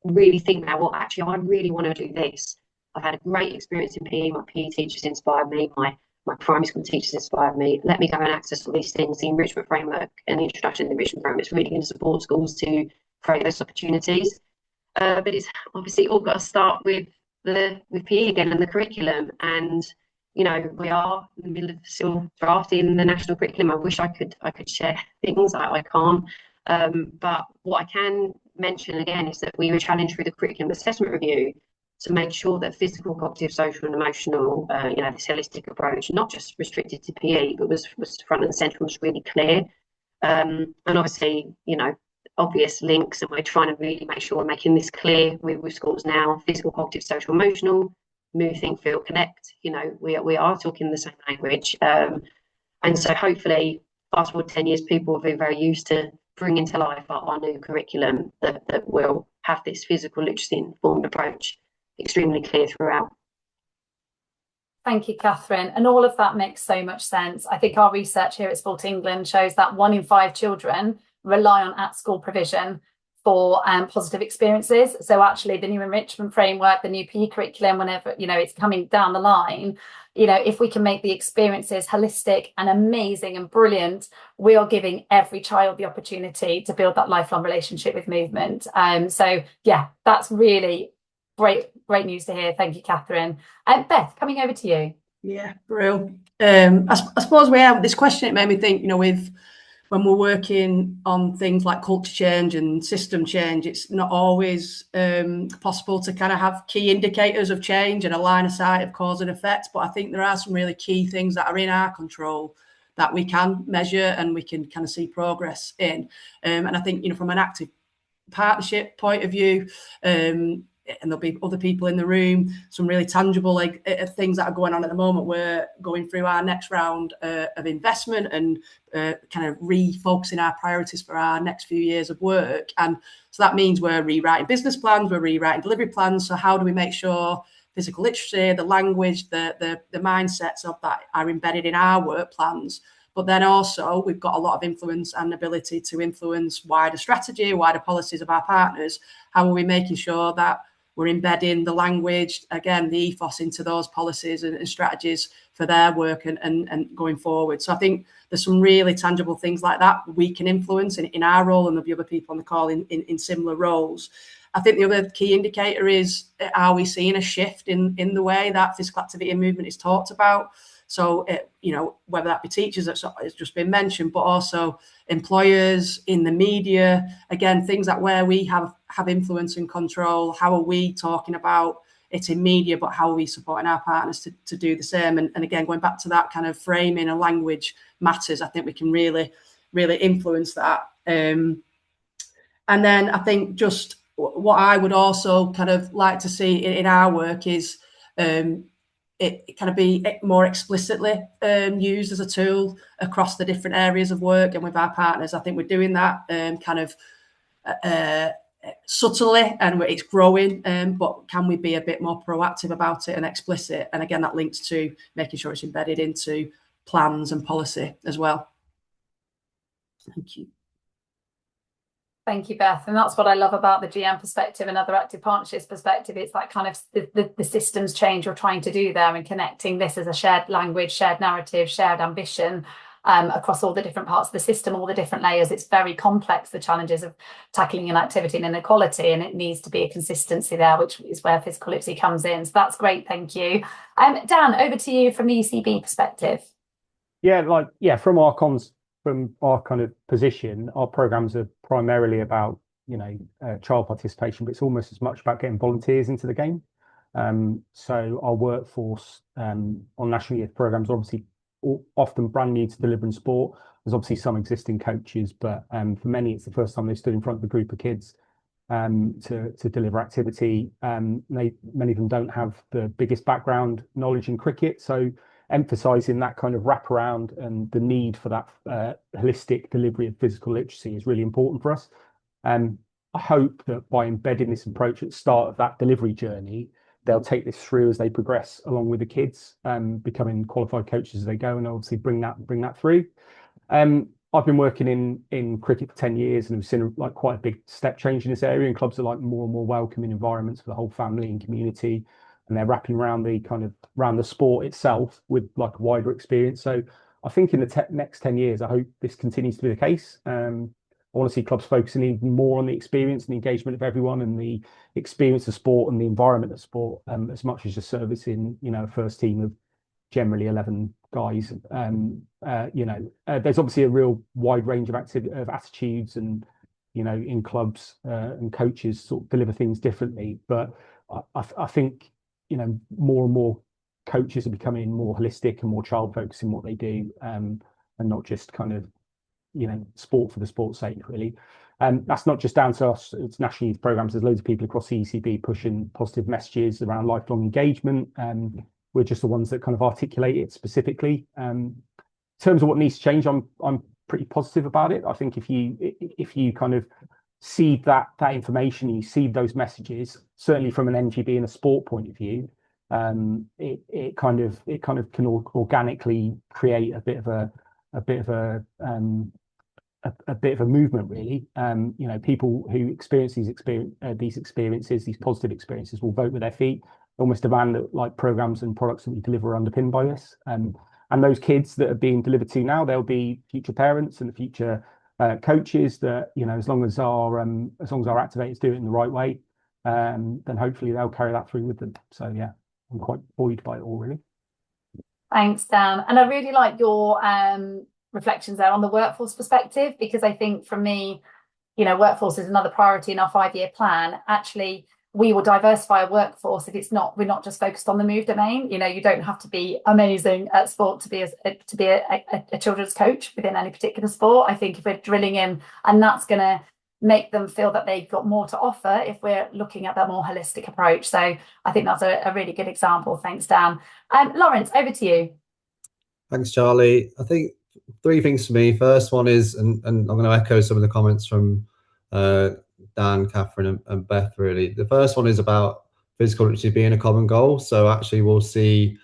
Really think now, well, actually, I really want to do this. I've had a great experience in PE. My PE teachers inspired me. My primary school teachers inspired me. Let me go and access all these things. The enrichment framework and the introduction to the enrichment framework is really going to support schools to create those opportunities. But it's obviously all got to start with PE again and the curriculum. And we are in the middle of still drafting the national curriculum. I wish I could share things. I can't. But what I can mention again is that we were challenged through the curriculum assessment review to make sure that physical, cognitive, social, and emotional, this holistic approach, not just restricted to PE, but was front and central, was really clear. And obviously, obvious links, and we're trying to really make sure we're making this clear with schools now: physical, cognitive, social, emotional, move, think, feel, connect. We are talking the same language. And so hopefully, fast forward 10 years, people will be very used to bringing to life our new curriculum that will have this physical literacy informed approach extremely clear throughout. Thank you, Catherine. And all of that makes so much sense. I think our research here at Sport England shows that 1 in 5 children rely on at-school provision for positive experiences. So actually, the new enrichment framework, the new PE curriculum, whenever it's coming down the line, if we can make the experiences holistic and amazing and brilliant, we are giving every child the opportunity to build that lifelong relationship with movement. So yeah, that's really great news to hear. Thank you, Catherine. Beth, coming over to you. Yeah, brilliant. I suppose we have this question. It made me think, when we're working on things like culture change and system change, it's not always possible to kind of have key indicators of change and a line of sight of cause and effect. But I think there are some really key things that are in our control that we can measure and we can kind of see progress in. And I think, from an active partnership point of view, and there'll be other people in the room, some really tangible things that are going on at the moment. We're going through our next round of investment and kind of refocusing our priorities for our next few years of work. And so that means we're rewriting business plans, we're rewriting delivery plans. So how do we make sure physical literacy, the language, the mindsets of that are embedded in our work plans. But then also we've got a lot of influence and ability to influence wider strategy, wider policies of our partners. How are we making sure that we're embedding the language, again, the ethos into those policies and strategies for their work and going forward? So I think there's some really tangible things like that we can influence in our role, and there'll be other people on the call in similar roles. I think the other key indicator is, are we seeing a shift in the way that physical activity and movement is talked about? So, whether that be teachers, that's just been mentioned, but also employers, in the media, again, things that where we have influence and control. How are we talking about it in media, but how are we supporting our partners to do the same? And again, going back to that kind of framing and language matters, I think we can really, really influence that. And then I think just what I would also kind of like to see in our work is it kind of be more explicitly used as a tool across the different areas of work and with our partners. I think we're doing that kind of subtly, and it's growing, but can we be a bit more proactive about it and explicit? And again, that links to making sure it's embedded into plans and policy as well. Thank you. Thank you, Beth. And that's what I love about the GM perspective and other active partnerships perspective. It's that kind of the systems change you're trying to do there, and connecting this as a shared language, shared narrative, shared ambition across all the different parts of the system, all the different layers. It's very complex, the challenges of tackling inequity and inequality, and it needs to be a consistency there, which is where physical literacy comes in. So that's great. Thank you. Dan, over to you from the UCB perspective. From our kind of position, our programs are primarily about, child participation, but it's almost as much about getting volunteers into the game. So our workforce on national youth programs are obviously often brand new to delivering sport. There's obviously some existing coaches, but for many, it's the first time they stood in front of a group of kids to deliver activity. Many of them don't have the biggest background knowledge in cricket, so emphasizing that kind of wraparound and the need for that holistic delivery of physical literacy is really important for us. I hope that by embedding this approach at the start of that delivery journey, they'll take this through as they progress along with the kids, becoming qualified coaches as they go, and obviously bring that through. I've been working in cricket for 10 years, and we've seen quite a big step change in this area, and clubs are more and more welcoming environments for the whole family and community. And they're wrapping around the sport itself with a wider experience. So I think in the next 10 years, I hope this continues to be the case. I want to see clubs focusing even more on the experience and the engagement of everyone, and the experience of sport and the environment of sport, as much as just servicing, a first team of generally 11 guys. There's obviously a real wide range of attitudes, and in clubs and coaches sort of deliver things differently. But I think more and more coaches are becoming more holistic and more child focused in what they do, and not just kind of sport for the sport's sake, really. That's not just down to us, it's national youth programs. There's loads of people across the ECB pushing positive messages around lifelong engagement, and we're just the ones that kind of articulate it specifically. In terms of what needs to change, I'm pretty positive about it. I think if you kind of seed that information, you seed those messages, certainly from an NGB and a sport point of view, it kind of can organically create a bit of a movement, really. People who experience these experiences, these positive experiences, will vote with their feet, almost demand that programs and products that we deliver are underpinned by this. And those kids that are being delivered to now, they'll be future parents and the future coaches that, as long as our activators do it in the right way, then hopefully they'll carry that through with them. So yeah, I'm quite buoyed by it all, really. Thanks, Dan. And I really like your reflections there on the workforce perspective, because I think for me, workforce is another priority in our 5-year plan. Actually, we will diversify a workforce if we're not just focused on the move domain. You don't have to be amazing at sport to be a children's coach within any particular sport. I think if we're drilling in, and that's going to make them feel that they've got more to offer if we're looking at that more holistic approach. So I think that's a really good example. Thanks, Dan. Lawrence, over to you. Thanks, Charlie. I think 3 things for me. First one is, and I'm going to echo some of the comments from Dan, Catherine, and Beth, really. The first one is about physical literacy being a common goal. So actually we'll see,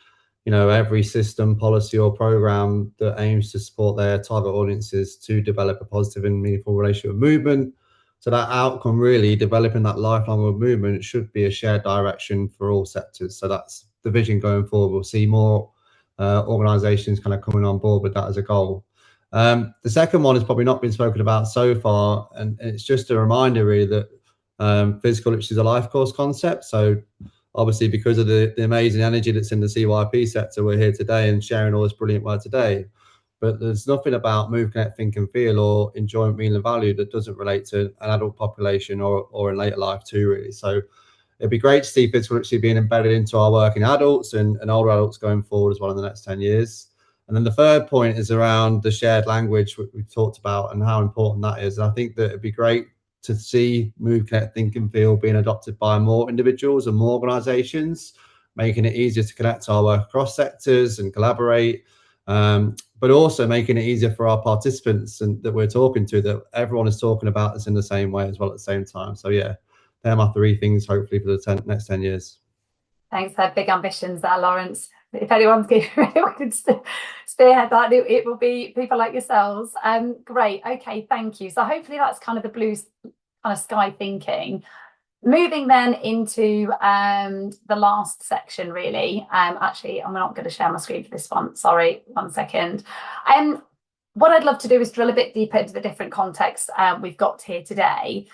you know, every system, policy or program that aims to support their target audiences to develop a positive and meaningful relationship with movement. So that outcome, really developing that lifelong movement, should be a shared direction for all sectors. So that's the vision going forward. We'll see more organisations kind of coming on board with that as a goal. The second one has probably not been spoken about so far, and it's just a reminder really that physical literacy is a life course concept. So obviously, because of the amazing energy that's in the CYP sector, we're here today and sharing all this brilliant work today. But there's nothing about move, connect, think and feel or enjoyment, meaning and value that doesn't relate to an adult population or in later life too, really. So it'd be great to see physical literacy being embedded into our working adults and older adults going forward as well in the next 10 years. And then the third point is around the shared language we've talked about and how important that is. And I think that it'd be great to see move, connect, think and feel being adopted by more individuals and more organisations, making it easier to connect our work across sectors and collaborate, but also making it easier for our participants and that we're talking to, that everyone is talking about this in the same way as well at the same time. So yeah, they're my three things hopefully for the next 10 years. Thanks for big ambitions there, Lawrence. If anyone's could spearhead that, it will be people like yourselves. Great. Okay, thank you. So hopefully that's kind of the blue kind of sky thinking. Moving then into the last section, really. Actually, I'm not going to share my screen for this one. Sorry, 1 second. What I'd love to do is drill a bit deeper into the different contexts we've got here today.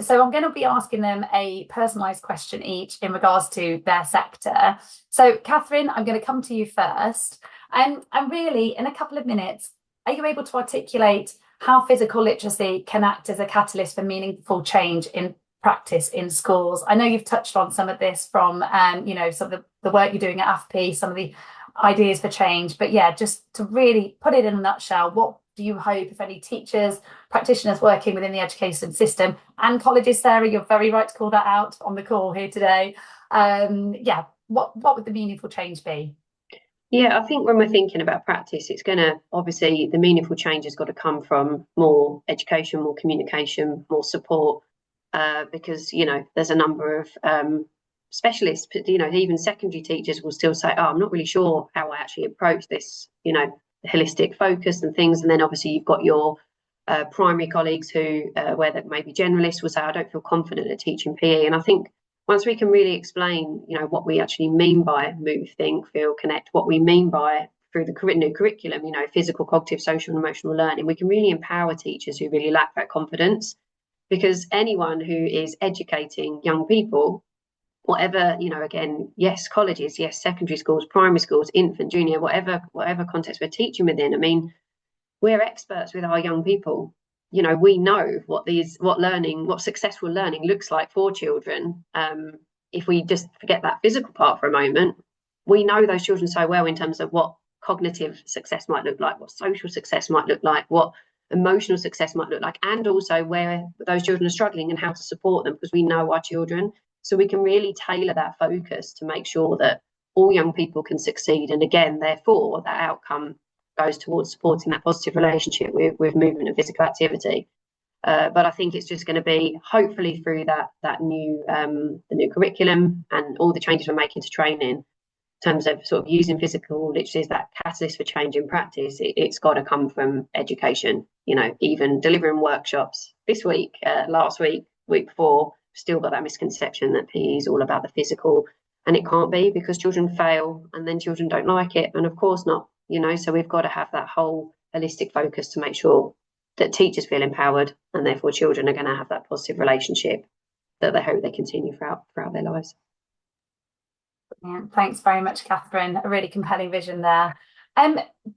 So I'm going to be asking them a personalised question each in regards to their sector. So Catherine, I'm going to come to you first. And really, in a couple of minutes, are you able to articulate how physical literacy can act as a catalyst for meaningful change in practice in schools? I know you've touched on some of this from, you know, some of the work you're doing at AFP, some of the ideas for change, but yeah, just to really put it in a nutshell, what do you hope, if any teachers, practitioners working within the education system and colleges, Sarah, you're very right to call that out on the call here today. Yeah, what would the meaningful change be? Yeah, I think when we're thinking about practice, it's going to, obviously, the meaningful change has got to come from more education, more communication, more support, because, you know, there's a number of specialists, you know, even secondary teachers will still say, oh, I'm not really sure how I actually approach this, you know, the holistic focus and things. And then obviously you've got your primary colleagues who, where that maybe generalists will say, I don't feel confident at teaching PE. And I think once we can really explain, you know, what we actually mean by move, think, feel, connect, what we mean by through the new curriculum, you know, physical, cognitive, social and emotional learning, we can really empower teachers who really lack that confidence, because anyone who is educating young people, whatever, you know, again, yes, colleges, yes, secondary schools, primary schools, infant, junior, whatever context we're teaching within. I mean, we're experts with our young people. You know, we know what successful learning looks like for children. If we just forget that physical part for a moment, we know those children so well in terms of what cognitive success might look like, what social success might look like, what emotional success might look like, and also where those children are struggling and how to support them, because we know our children. So we can really tailor that focus to make sure that all young people can succeed. And again, therefore, that outcome goes towards supporting that positive relationship with movement and physical activity. But I think it's just going to be, hopefully through the new curriculum and all the changes we're making to training, in terms of sort of using physical literacy as that catalyst for change in practice, it's got to come from education. You know, even delivering workshops this week, last week, week before, still got that misconception that PE is all about the physical, and it can't be, because children fail and then children don't like it, and of course not, you know. So we've got to have that whole holistic focus to make sure that teachers feel empowered, and therefore children are going to have that positive relationship that they hope they continue throughout their lives. Yeah, thanks very much, Catherine. A really compelling vision there.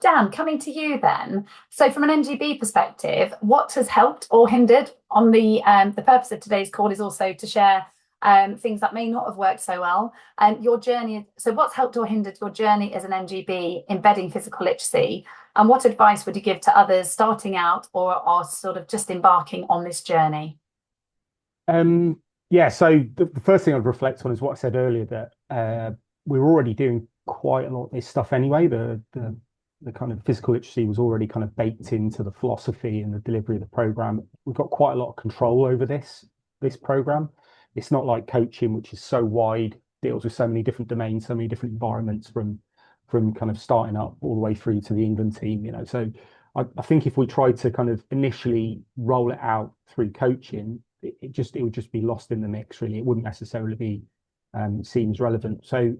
Dan, coming to you then. So from an NGB perspective, what has helped or hindered on the purpose of today's call is also to share things that may not have worked so well, and your journey. So what's helped or hindered your journey as an NGB embedding physical literacy, and what advice would you give to others starting out or are sort of just embarking on this journey? Yeah, so the first thing I'd reflect on is what I said earlier, that we're already doing quite a lot of this stuff anyway. The kind of physical literacy was already kind of baked into the philosophy and the delivery of the program. We've got quite a lot of control over this program. It's not like coaching, which is so wide deals with so many different domains, so many different environments, from kind of starting up all the way through to the England team, you know. So I think if we tried to kind of initially roll it out through coaching, it would just be lost in the mix, really. It wouldn't necessarily be seen as relevant. So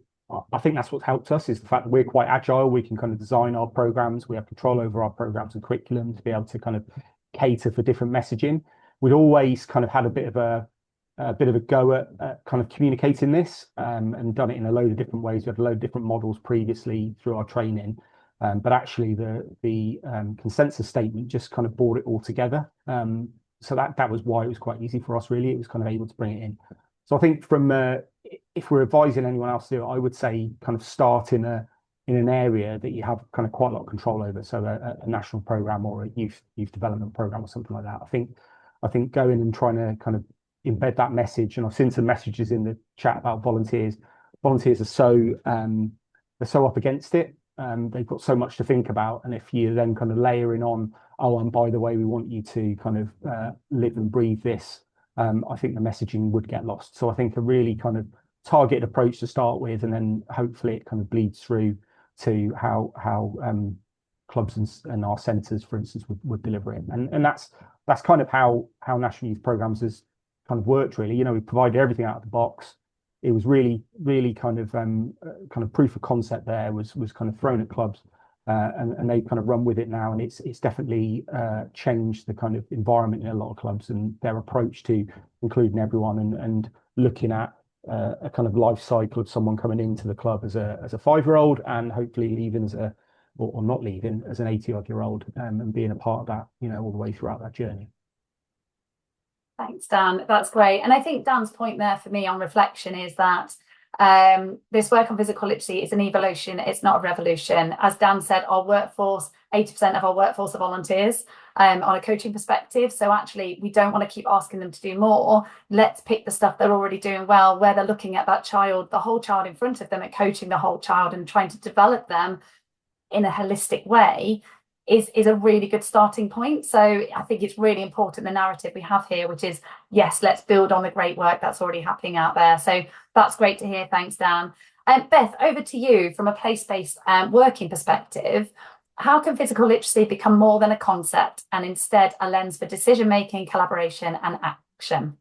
I think that's what's helped us, is the fact that we're quite agile. We can kind of design our programs. We have control over our programs and curriculum to be able to kind of cater for different messaging. We'd always kind of had a bit of a go at kind of communicating this, and done it in a load of different ways. We had a load of different models previously through our training, but actually the consensus statement just kind of brought it all together. So that was why it was quite easy for us, really. It was kind of able to bring it in. So I think from if we're advising anyone else to do it, I would say kind of start in an area that you have kind of quite a lot of control over. So a national program or a youth development program or something like that. I think going and trying to kind of embed that message, and I've seen some messages in the chat about volunteers. Volunteers are so they're so up against it. They've got so much to think about, and if you then kind of layering on, oh, and by the way, we want you to kind of live and breathe this, I think the messaging would get lost. So I think a really kind of targeted approach to start with, and then hopefully it kind of bleeds through to how clubs and our centres, for instance, would deliver it. And that's kind of how National Youth Programmes has kind of worked, really. You know, we provided everything out of the box. It was really kind of proof of concept there was kind of thrown at clubs, and they kind of run with it now, and it's definitely changed the kind of environment in a lot of clubs and their approach to including everyone and looking at a kind of life cycle of someone coming into the club as a 5-year-old and hopefully leaving as or not leaving as an 80-odd-year-old, and being a part of that, you know, all the way throughout that journey. Thanks, Dan. That's great. And I think Dan's point there for me on reflection is that this work on physical literacy is an evolution. It's not a revolution. As Dan said, our workforce, 80% of our workforce are volunteers on a coaching perspective. So actually, we don't want to keep asking them to do more. Let's pick the stuff they're already doing well, where they're looking at that child, the whole child in front of them, and coaching the whole child and trying to develop them in a holistic way is a really good starting point. So I think it's really important, the narrative we have here, which is, yes, let's build on the great work that's already happening out there. So that's great to hear. Thanks, Dan. Beth, over to you from a place-based working perspective. How can physical literacy become more than a concept and instead a lens for decision-making, collaboration and action?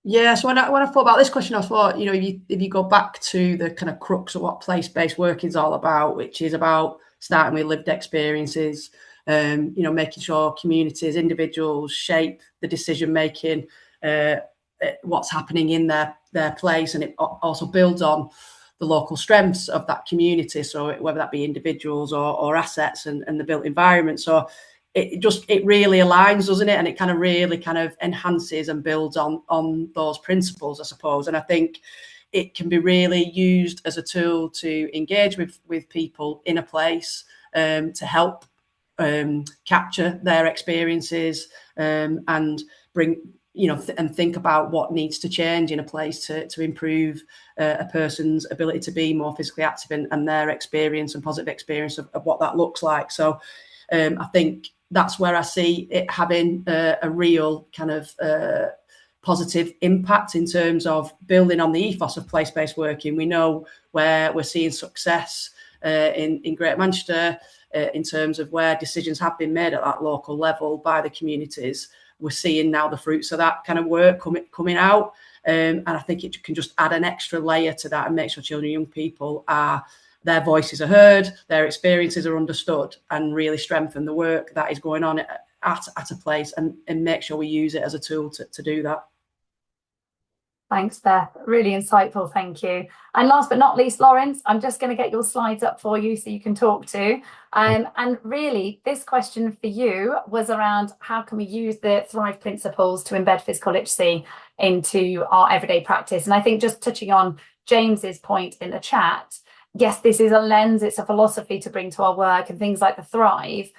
Yeah, so when I thought about this question, I thought, you know, if you go back to the kind of crux of what place-based working is all about, which is about starting with lived experiences, you know, making sure communities, individuals shape the decision-making, what's happening in their place, and it also builds on the local strengths of that community. So whether that be individuals or assets and the built environment. So it really aligns, doesn't it? And it kind of really kind of enhances and builds on those principles, I suppose. And I think it can be really used as a tool to engage with people in a place, to help capture their experiences, and bring, you know, and think about what needs to change in a place to improve a person's ability to be more physically active and their experience and positive experience of what that looks like. So I think that's where I see it having a real kind of positive impact in terms of building on the ethos of place-based working. We know where we're seeing success in Greater Manchester in terms of where decisions have been made at that local level by the communities. We're seeing now the fruits of that kind of work coming out, and I think it can just add an extra layer to that and make sure children and young people their voices are heard, their experiences are understood, and really strengthen the work that is going on at a place, and make sure we use it as a tool to do that. Thanks, Beth. Really insightful. Thank you. And last but not least, Lawrence, I'm just going to get your slides up for you so you can talk to. And really, this question for you was around how can we use the Thrive principles to embed physical literacy into our everyday practice? And I think just touching on James's point in the chat, yes, this is a lens, it's a philosophy to bring to our work, and things like the Thrive.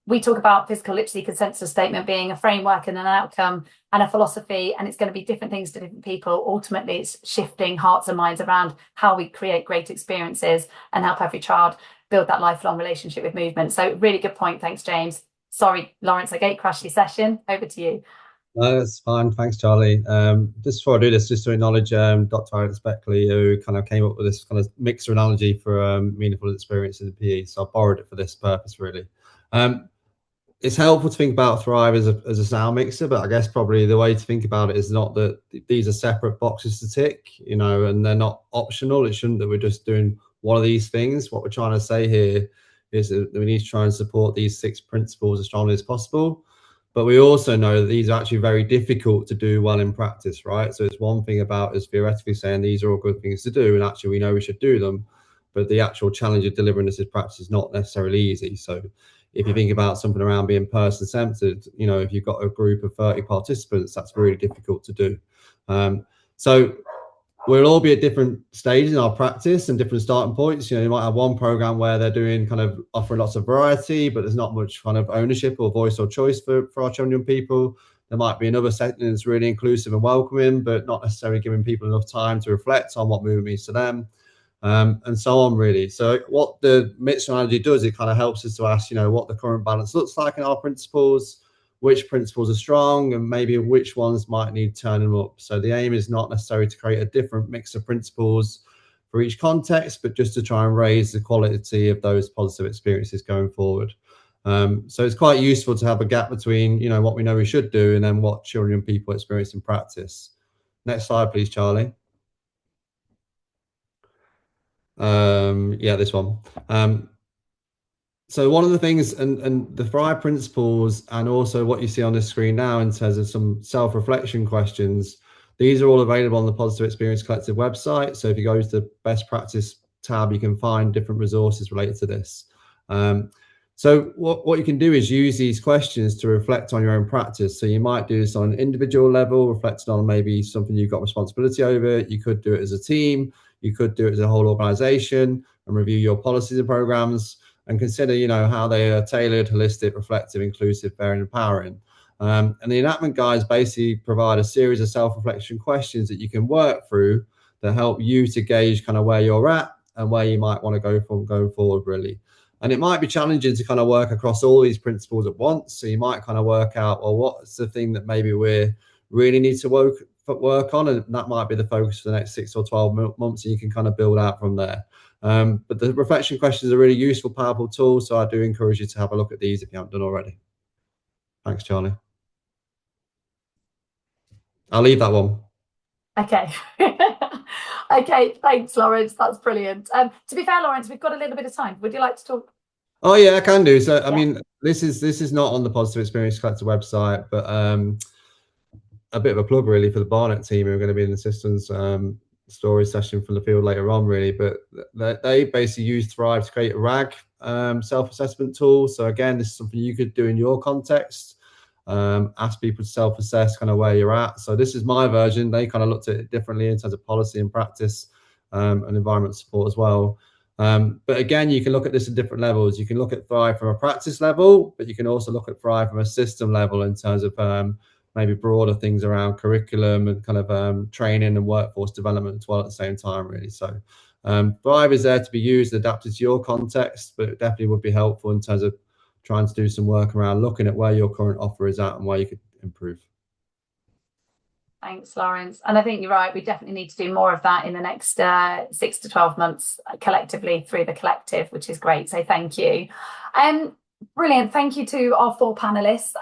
We talk about physical literacy consensus statement being a framework and an outcome and a philosophy, and it's going to be different things to different people. Ultimately, it's shifting hearts and minds around how we create great experiences and help every child build that lifelong relationship with movement. So really good point. Thanks, James. Sorry, Lawrence, I gate crashed your session. Over to you. No, that's fine. Thanks, Charlie. Just before I do this, just to acknowledge Dr. Alex Beckley, who kind of came up with this kind of mixer analogy for meaningful experience in PE. So I borrowed it for this purpose, really. It's helpful to think about Thrive as a sound mixer, but I guess probably the way to think about it is not that these are separate boxes to tick, you know, and they're not optional. It shouldn't that we're just doing one of these things. What we're trying to say here is that we need to try and support these 6 principles as strongly as possible. But we also know that these are actually very difficult to do well in practice, right? So it's one thing about us theoretically saying these are all good things to do, and actually we know we should do them, but the actual challenge of delivering this in practice is not necessarily easy. So if you think about something around being person-centered, you know, if you've got a group of 30 participants, that's really difficult to do. So we'll all be at different stages in our practice and different starting points. You know, you might have one program where they're doing kind of offering lots of variety, but there's not much kind of ownership or voice or choice for our children and young people. There might be another setting that's really inclusive and welcoming, but not necessarily giving people enough time to reflect on what movement means to them. And so on, really. So what the mixed analogy does, it kind of helps us to ask, you know, what the current balance looks like in our principles, which principles are strong, and maybe which ones might need turning up. So the aim is not necessarily to create a different mix of principles for each context, but just to try and raise the quality of those positive experiences going forward. So it's quite useful to have a gap between, you know, what we know we should do and then what children and people experience in practice. Next slide, please, Charlie. Yeah, this one. So one of the things, and the Thrive principles, and also what you see on the screen now in terms of some self-reflection questions, these are all available on the Positive Experience Collective website. So if you go to the best practice tab, you can find different resources related to this. So what you can do is use these questions to reflect on your own practice. So you might do this on an individual level, reflecting on maybe something you've got responsibility over. You could do it as a team. You could do it as a whole organization and review your policies and programs and consider, you know, how they are tailored, holistic, reflective, inclusive, fair, and empowering. And the enactment guides basically provide a series of self-reflection questions that you can work through that help you to gauge kind of where you're at and where you might want to go from going forward, really. And it might be challenging to kind of work across all these principles at once. So you might kind of work out, well, what's the thing that maybe we really need to work on, and that might be the focus for the next 6 or 12 months, and you can kind of build out from there. But the reflection questions are a really useful, powerful tool, so I do encourage you to have a look at these if you haven't done already. Thanks, Charlie. I'll leave that one. Okay. Okay, thanks, Lawrence. That's brilliant. To be fair, Lawrence, we've got a little bit of time. Would you like to talk? Oh yeah, I can do. So I mean, this is not on the Positive Experience Collective website, but a bit of a plug really for the Barnet team who are going to be in the systems story session from the field later on, really. But they basically use Thrive to create a RAG self-assessment tool. So again, this is something you could do in your context. Ask people to self-assess kind of where you're at. So this is my version. They kind of looked at it differently in terms of policy and practice and environment support as well. But again, you can look at this at different levels. You can look at Thrive from a practice level, but you can also look at Thrive from a system level in terms of maybe broader things around curriculum and kind of training and workforce development as well at the same time, really. So Thrive is there to be used, adapted to your context, but it definitely would be helpful in terms of trying to do some work around looking at where your current offer is at and where you could improve. Thanks, Lawrence. And I think you're right. We definitely need to do more of that in the next 6 to 12 months collectively through the collective, which is great. So thank you. Brilliant. Thank you to our 4 panelists.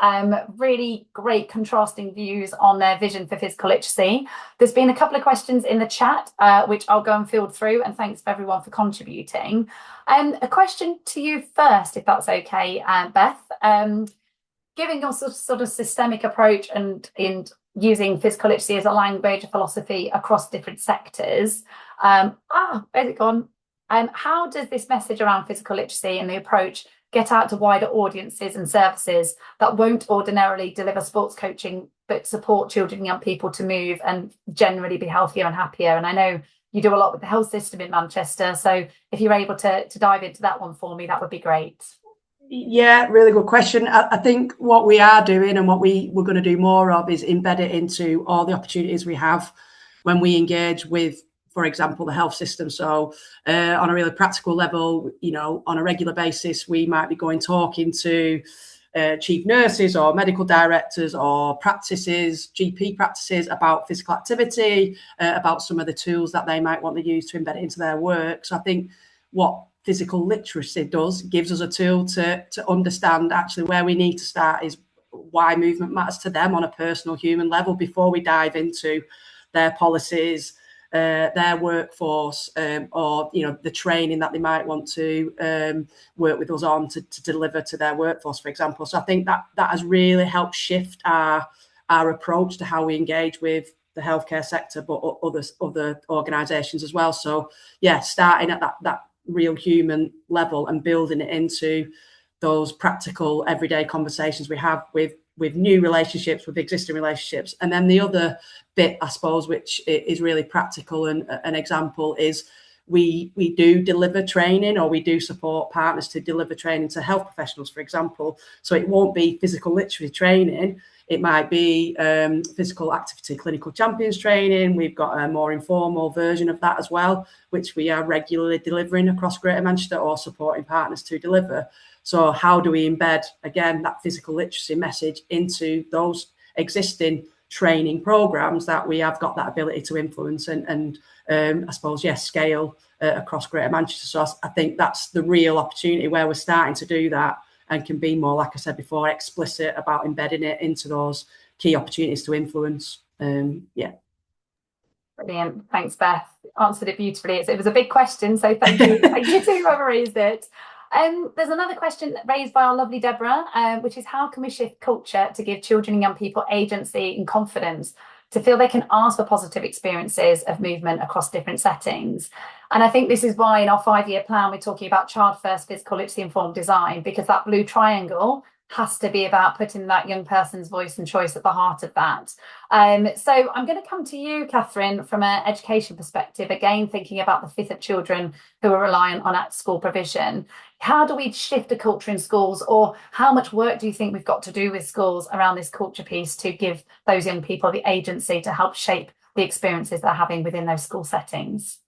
Really great contrasting views on their vision for physical literacy. There's been a couple of questions in the chat, which I'll go and field through. And thanks for everyone for contributing. A question to you first, if that's okay, Beth. Given your sort of systemic approach and in using physical literacy as a language, a philosophy across different sectors, where's it gone? How does this message around physical literacy and the approach get out to wider audiences and services that won't ordinarily deliver sports coaching, but support children and young people to move and generally be healthier and happier? And I know you do a lot with the health system in Manchester. So if you're able to dive into that one for me, that would be great. Yeah, really good question. I think what we are doing and what we're going to do more of is embed it into all the opportunities we have when we engage with, for example, the health system. So on a really practical level, you know, on a regular basis, we might be talking to chief nurses or medical directors or practices, GP practices, about physical activity, about some of the tools that they might want to use to embed it into their work. So I think what physical literacy does, gives us a tool to understand actually where we need to start is why movement matters to them on a personal human level before we dive into their policies, their workforce, or the training that they might want to work with us on to deliver to their workforce, for example. So I think that has really helped shift our approach to how we engage with the healthcare sector, but other organisations as well. So yeah, starting at that real human level and building it into those practical everyday conversations we have with new relationships, with existing relationships. And then the other bit, I suppose, which is really practical and an example is we do deliver training, or we do support partners to deliver training to health professionals, for example. So it won't be physical literacy training. It might be physical activity clinical champions training. We've got a more informal version of that as well, which we are regularly delivering across Greater Manchester or supporting partners to deliver. So how do we embed, again, that physical literacy message into those existing training programs that we have got that ability to influence and I suppose, yes, scale across Greater Manchester. So I think that's the real opportunity where we're starting to do that and can be more, like I said before, explicit about embedding it into those key opportunities to influence. Yeah. Brilliant. Thanks, Beth. Answered it beautifully. It was a big question, so thank you. Thank you to whoever raised it. There's another question raised by our lovely Deborah, which is how can we shift culture to give children and young people agency and confidence to feel they can ask for positive experiences of movement across different settings? And I think this is why in our 5-year plan, we're talking about child first physical literacy informed design, because that blue triangle has to be about putting that young person's voice and choice at the heart of that. So I'm going to come to you, Catherine, from an education perspective, again, thinking about the fifth of children who are reliant on at-school provision. How do we shift a culture in schools, or how much work do you think we've got to do with schools around this culture piece to give those young people the agency to help shape the experiences they're having within those school settings?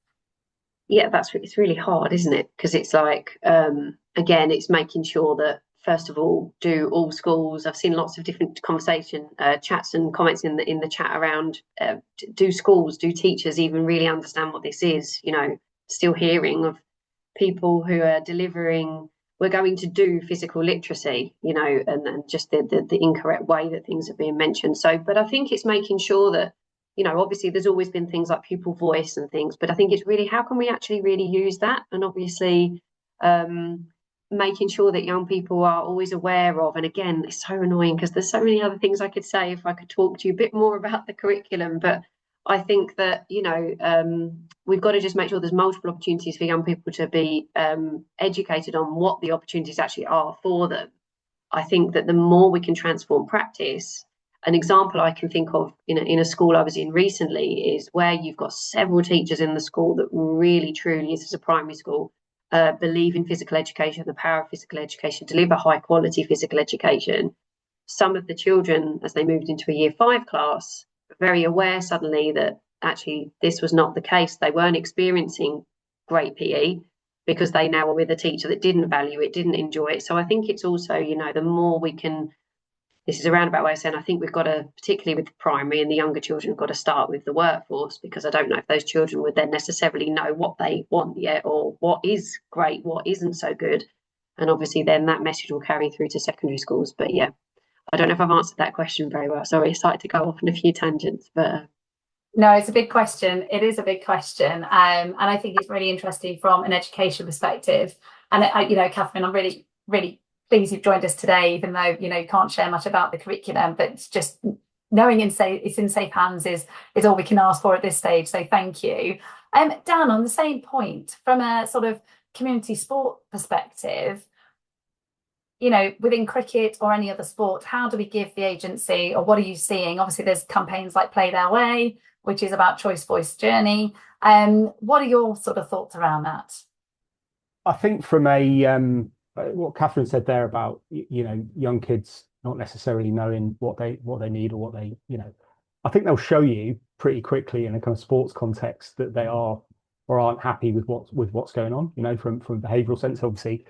Yeah, it's really hard, isn't it? Because it's like, again, it's making sure that, first of all, do all schools, I've seen lots of different conversation, chats and comments in the chat around, do schools, do teachers even really understand what this is? Still hearing of people who are delivering, we're going to do physical literacy, and just the incorrect way that things are being mentioned. So, but I think it's making sure that, obviously there's always been things like pupil voice and things, but I think it's really, how can we actually really use that? And obviously, making sure that young people are always aware of, and again, it's so annoying because there's so many other things I could say if I could talk to you a bit more about the curriculum, but I think that, we've got to just make sure there's multiple opportunities for young people to be educated on what the opportunities actually are for them. I think that the more we can transform practice, an example I can think of in a school I was in recently is where you've got several teachers in the school that really, truly, this is a primary school, believe in physical education, the power of physical education, deliver high quality physical education. Some of the children, as they moved into a year 5 class, were very aware suddenly that actually this was not the case. They weren't experiencing great PE because they now were with a teacher that didn't value it, didn't enjoy it. So I think it's also, the more we can, this is a roundabout way of saying, I think we've got to, particularly with the primary and the younger children, got to start with the workforce, because I don't know if those children would then necessarily know what they want yet, or what is great, what isn't so good. And obviously then that message will carry through to secondary schools. But yeah, I don't know if I've answered that question very well. Sorry, I started to go off on a few tangents, but... No, it's a big question. It is a big question. And I think it's really interesting from an education perspective. And, Catherine, I'm really, really pleased you've joined us today, even though, you can't share much about the curriculum, but it's just knowing it's in safe hands is all we can ask for at this stage. So thank you. Dan, on the same point, from a sort of community sport perspective, within cricket or any other sport, how do we give the agency, or what are you seeing? Obviously, there's campaigns like Play Their Way, which is about choice, voice, journey. What are your sort of thoughts around that? I think from what Catherine said there about, young kids not necessarily knowing what they need or what they, I think they'll show you pretty quickly in a kind of sports context that they are or aren't happy with what's going on, from a behavioural sense, obviously.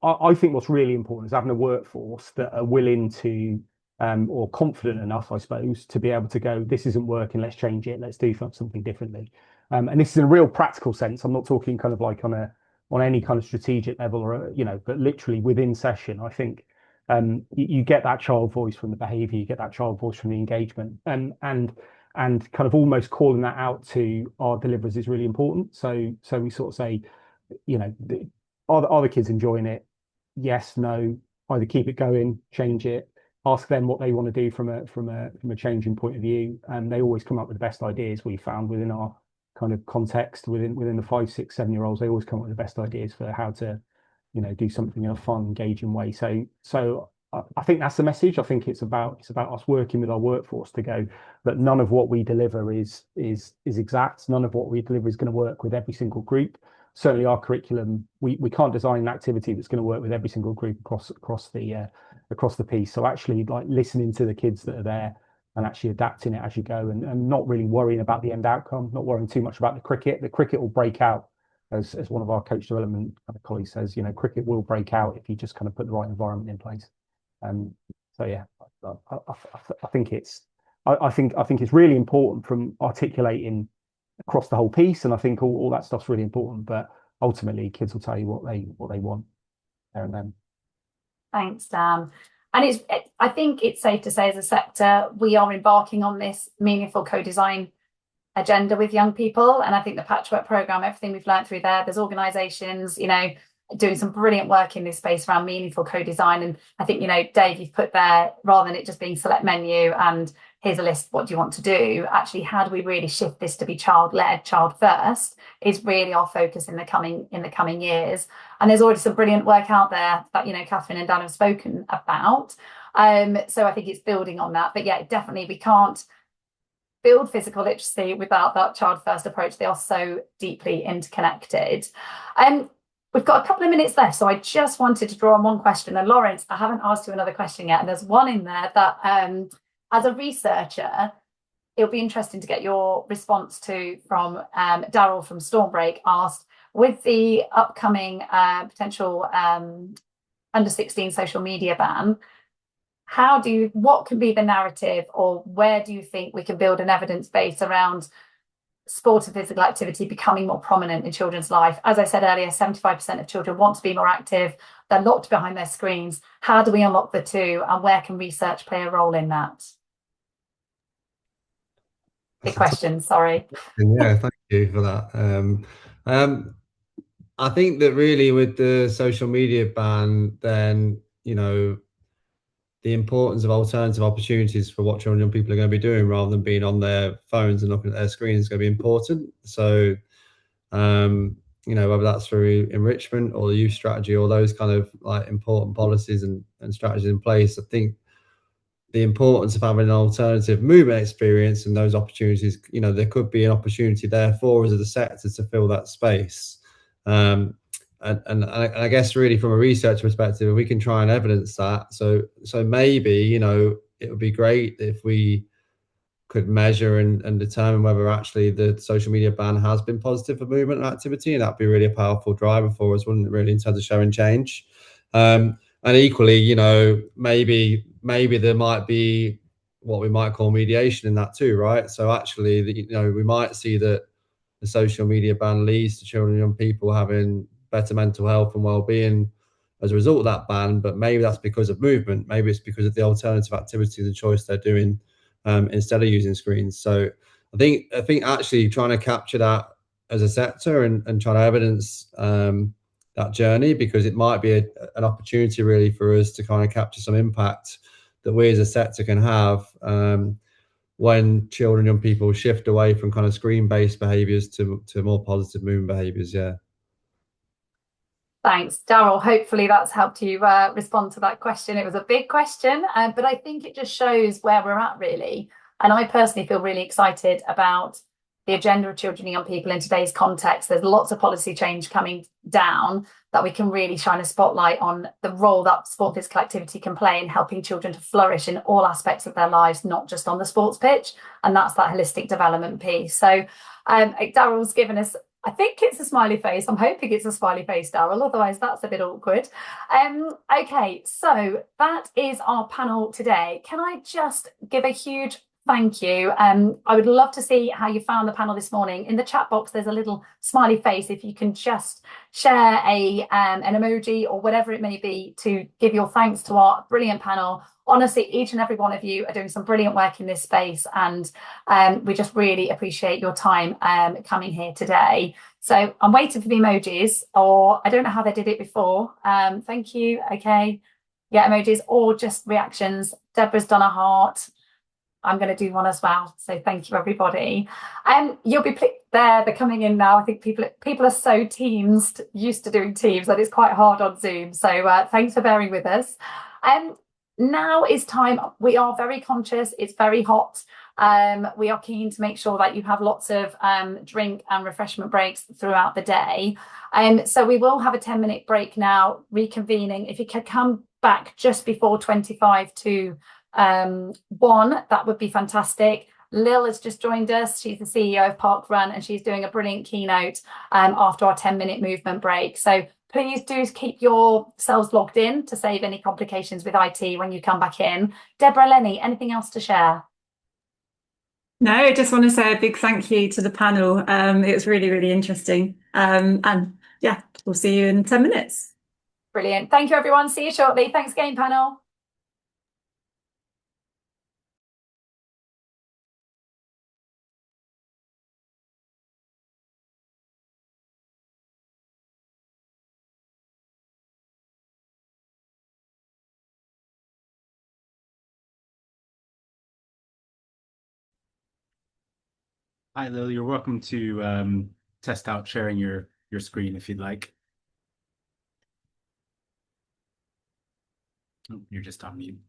I think what's really important is having a workforce that are willing to or confident enough, I suppose, to be able to go, this isn't working, let's change it, let's do something differently. And this is in a real practical sense. I'm not talking kind of like on any kind of strategic level or, but literally within session. I think you get that child voice from the behavior, you get that child voice from the engagement, and kind of almost calling that out to our deliverers is really important. So we sort of say, are the kids enjoying it? Yes, no, either keep it going, change it, ask them what they want to do from a changing point of view. And they always come up with the best ideas. We found within our kind of context within the 5, 6, 7-year-olds, they always come up with the best ideas for how to, do something in a fun, engaging way. So I think that's the message. I think it's about us working with our workforce to go that none of what we deliver is exact. None of what we deliver is going to work with every single group. Certainly our curriculum, we can't design an activity that's going to work with every single group across the piece. So actually, like, listening to the kids that are there and actually adapting it as you go, and not really worrying about the end outcome, not worrying too much about the cricket. The cricket will break out, as one of our coach development kind of colleagues says. Cricket will break out if you just kind of put the right environment in place. So yeah, I think it's really important from articulating across the whole piece, and I think all that stuff's really important. But ultimately, kids will tell you what they want there and then. Thanks, Dan. And I think it's safe to say, as a sector, we are embarking on this meaningful co-design agenda with young people. And I think the Patchwork programme, everything we've learned through there's organisations, doing some brilliant work in this space around meaningful co-design. And I think, Dave, you've put there, rather than it just being select menu and here's a list, what do you want to do? Actually, how do we really shift this to be child-led, child first, is really our focus in the coming years. And there's already some brilliant work out there that, Catherine and Dan have spoken about. So I think it's building on that. But yeah, definitely we can't build physical literacy without that child first approach. They are so deeply interconnected. We've got a couple of minutes left, so I just wanted to draw on one question. And Lawrence, I haven't asked you another question yet, and there's one in there that, as a researcher, it'll be interesting to get your response to from Daryl from Stormbreak. Asked, with the upcoming potential under 16 social media ban, what can be the narrative, or where do you think we can build an evidence base around sport and physical activity becoming more prominent in children's life? As I said earlier, 75% of children want to be more active. They're locked behind their screens. How do we unlock the two, and where can research play a role in that? Big question, sorry. Yeah, thank you for that. I think that really with the social media ban, then, the importance of alternative opportunities for what children and young people are going to be doing rather than being on their phones and looking at their screens is going to be important. So, whether that's through enrichment or the youth strategy or those kind of like important policies and strategies in place, I think the importance of having an alternative movement experience and those opportunities, there could be an opportunity there for us as a sector to fill that space. And I guess really from a research perspective, we can try and evidence that. So maybe, it would be great if we could measure and determine whether actually the social media ban has been positive for movement and activity, and that'd be really a powerful driver for us, wouldn't it, really, in terms of showing change. And equally, maybe there might be what we might call mediation in that too, right? So actually, we might see that the social media ban leads to children and young people having better mental health and well-being as a result of that ban, but maybe that's because of movement. Maybe it's because of the alternative activities and choice they're doing instead of using screens. So I think actually trying to capture that as a sector and trying to evidence that journey, because it might be an opportunity really for us to kind of capture some impact that we as a sector can have when children and young people shift away from kind of screen-based behaviours to more positive movement behaviours. Yeah. Thanks, Daryl. Hopefully that's helped you respond to that question. It was a big question, but I think it just shows where we're at, really. And I personally feel really excited about the agenda of children and young people in today's context. There's lots of policy change coming down that we can really shine a spotlight on the role that sport and physical activity can play in helping children to flourish in all aspects of their lives, not just on the sports pitch. And that's that holistic development piece. So Daryl's given us, I think it's a smiley face. I'm hoping it's a smiley face, Daryl. Otherwise, that's a bit awkward. Okay, so that is our panel today. Can I just give a huge thank you? I would love to see how you found the panel this morning. In the chat box, there's a little smiley face. If you can just share an emoji or whatever it may be to give your thanks to our brilliant panel. Honestly, each and every one of you are doing some brilliant work in this space, and we just really appreciate your time coming here today. So I'm waiting for the emojis, or I don't know how they did it before. Thank you. Okay. Yeah, emojis or just reactions. Deborah's done a heart. I'm going to do one as well. So thank you, everybody. You'll be there. They're coming in now. I think people are so used to doing Teams that it's quite hard on Zoom. So thanks for bearing with us. Now is time. We are very conscious. It's very hot. We are keen to make sure that you have lots of drink and refreshment breaks throughout the day. So we will have a 10-minute break now, reconvening. If you could come back just before 25 to 1, that would be fantastic. Lil has just joined us. She's the CEO of Park Run, and she's doing a brilliant keynote after our 10-minute movement break. So please do keep yourselves logged in to save any complications with IT when you come back in. Deborah, Lenny, anything else to share? No, I just want to say a big thank you to the panel. It was really, really interesting. And yeah, we'll see you in 10 minutes. Brilliant. Thank you, everyone. See you shortly. Thanks again, panel. Hi, Lil. You're welcome to test out sharing your screen if you'd like. Oh, you're just on mute.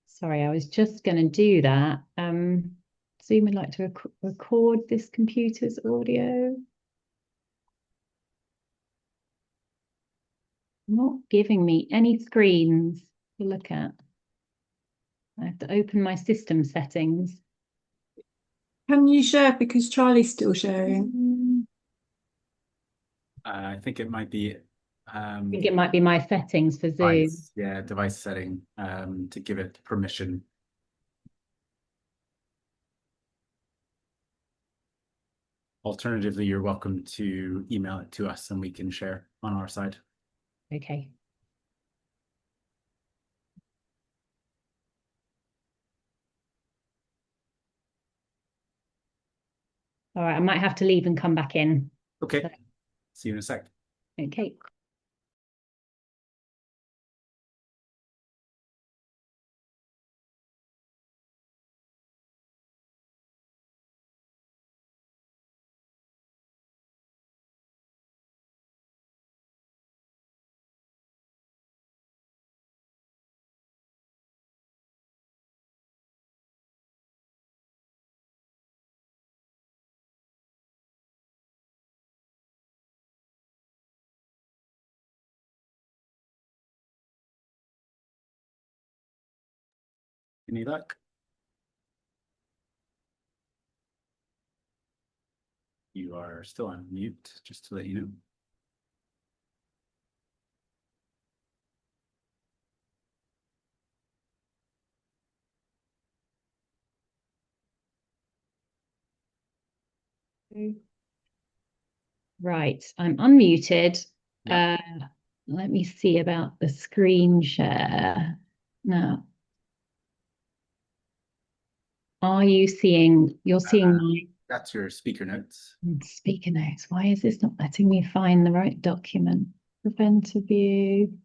Sorry, I was just going to do that. Zoom would like to record this computer's audio. Not giving me any screens to look at. I have to open my system settings. Can you share, because Charlie's still sharing? I think it might be. I think it might be my settings for Zoom. Device setting to give it permission. Alternatively, you're welcome to email it to us and we can share on our side. Okay. All right, I might have to leave and come back in. Okay. So, see you in a sec. okay. Any luck? You are still on mute, just to let you know. Right, I'm unmuted. Yeah. Let me see about the screen share. Now, are you seeing, you're seeing my That's your speaker notes. speaker notes. Why is this not letting me find the right document? Prevent a view.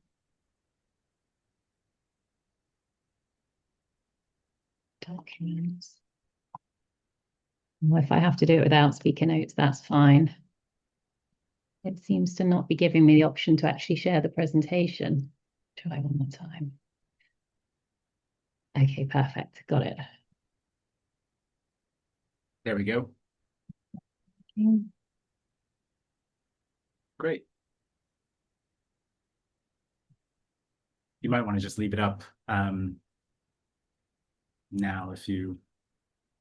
Documents. Well, if I have to do it without speaker notes, that's fine. It seems to not be giving me the option to actually share the presentation. Try one more time. Okay, perfect. Got it. There we go. Great. You might want to just leave it up. now, if you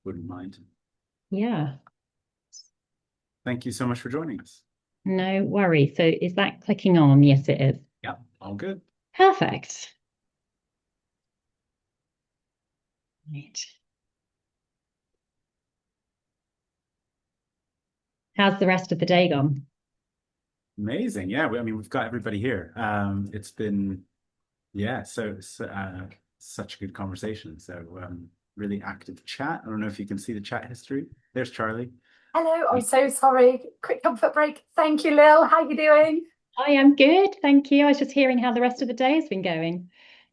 wouldn't mind. Yeah. Thank you so much for joining us. No worries. So is that clicking on? Yes, it is. Yeah, all good. Perfect. Right. How's the rest of the day gone? Amazing. Yeah, I mean, we've got everybody here. It's been, yeah, such a good conversation. So really active chat. I don't know if you can see the chat history. There's Charlie. Hello, I'm so sorry. Quick comfort break. Thank you, Lil. How you doing? I am good, thank you. I was just hearing how the rest of the day has been going.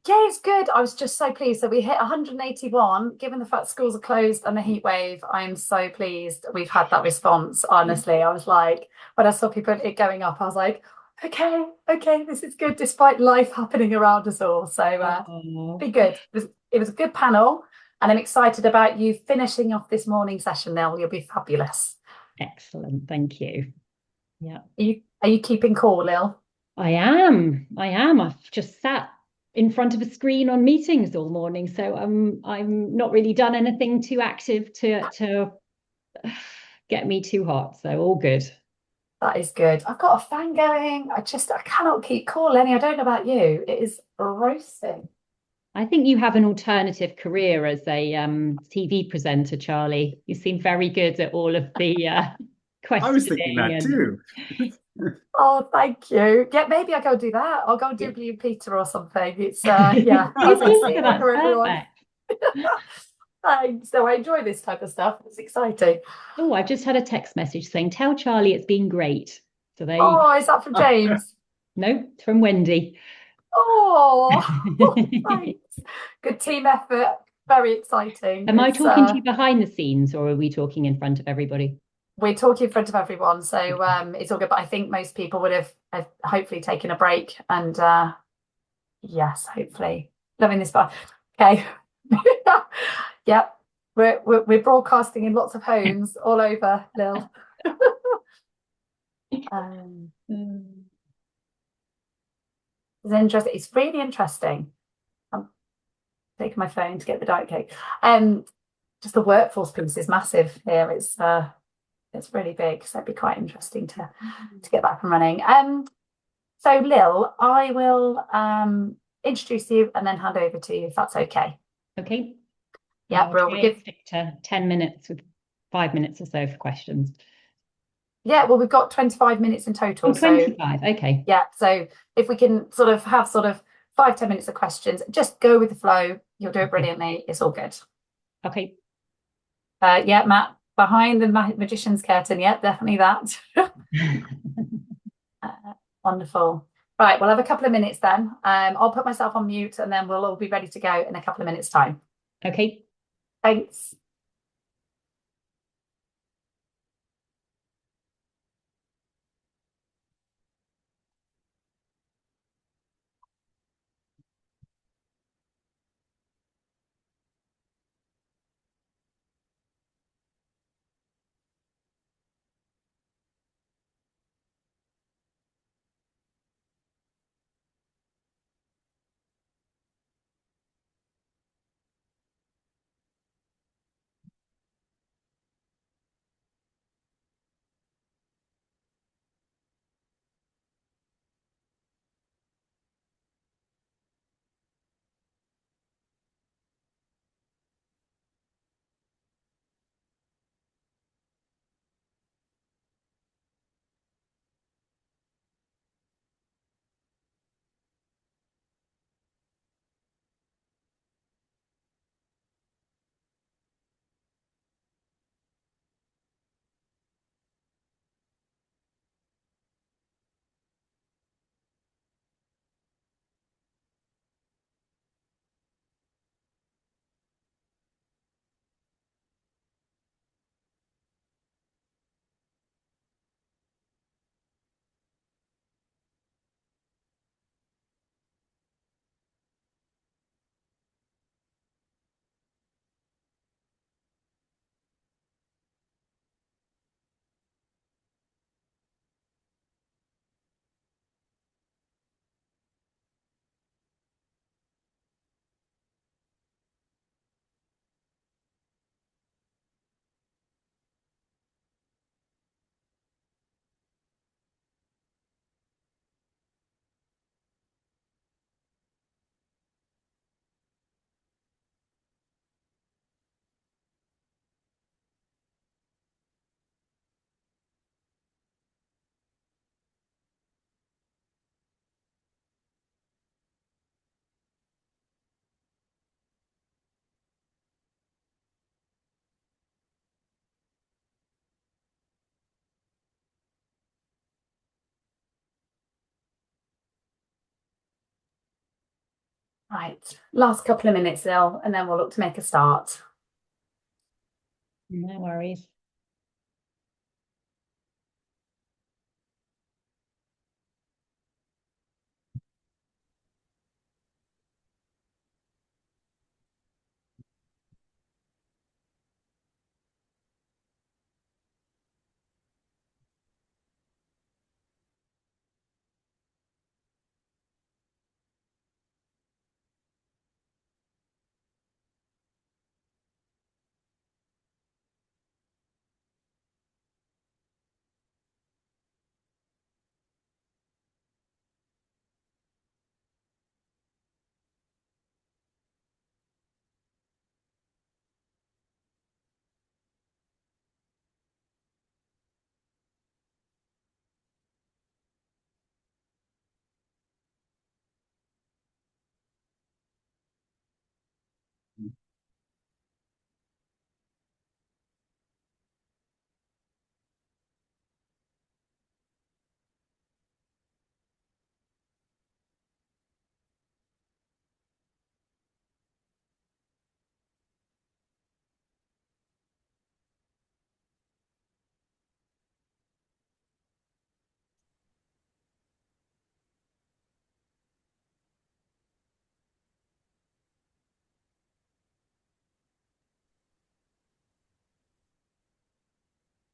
Yeah, it's good. I was just so pleased. So we hit 181. Given the fact schools are closed and the heat wave, I'm so pleased we've had that response. Honestly, I was like, when I saw people it going up, I was like, okay, this is good, despite life happening around us all. So be good. It was a good panel, and I'm excited about you finishing off this morning session, Nell. You'll be fabulous. Excellent, thank you. Yeah. Are you keeping cool, Lil? I am. I've just sat in front of a screen on meetings all morning, so I'm not really done anything too active to get me too hot. So all good. That is good. I've got a fan going. I cannot keep cool, Lenny. I don't know about you. It is roasting. I think you have an alternative career as a TV presenter, Charlie. You seem very good at all of the questioning. I was thinking that too. Oh, thank you. Yeah, maybe I'll go do that. I'll go do Blue Peter or something. It's yeah. I was like, see you later, everyone. Thanks. So I enjoy this type of stuff. It's exciting. Oh, I've just had a text message saying, "Tell Charlie it's been great." So there you Oh, is that from James? No, it's from Wendy. Oh, thanks. Good team effort. Very exciting. Am I talking to you behind the scenes, or are we talking in front of everybody? We're talking in front of everyone, so it's all good. But I think most people would have hopefully taken a break, and yes, hopefully loving this part. Okay, yep, we're broadcasting in lots of homes all over, Lil. It's interesting. It's really interesting. I'm taking my phone to get the diet cake. Just the workforce piece is massive here. It's really big, so it'd be quite interesting to get back and running. So Lil, I will introduce you and then hand over to you if that's okay. Okay. Yeah, we'll stick to 10 minutes with 5 minutes or so for questions. Yeah, well, we've got 25 minutes in total. Oh, 25, so, okay. Yeah, so if we can have 5-10 minutes of questions, just go with the flow. You'll do it brilliantly. It's all good. Okay. Yeah, Matt, behind the magician's curtain. Yeah, definitely that. Wonderful. Right, we'll have a couple of minutes then. I'll put myself on mute and then we'll all be ready to go in a couple of minutes' time. Okay. Thanks. Right, last couple of minutes, Lil, and then we'll look to make a start. No worries.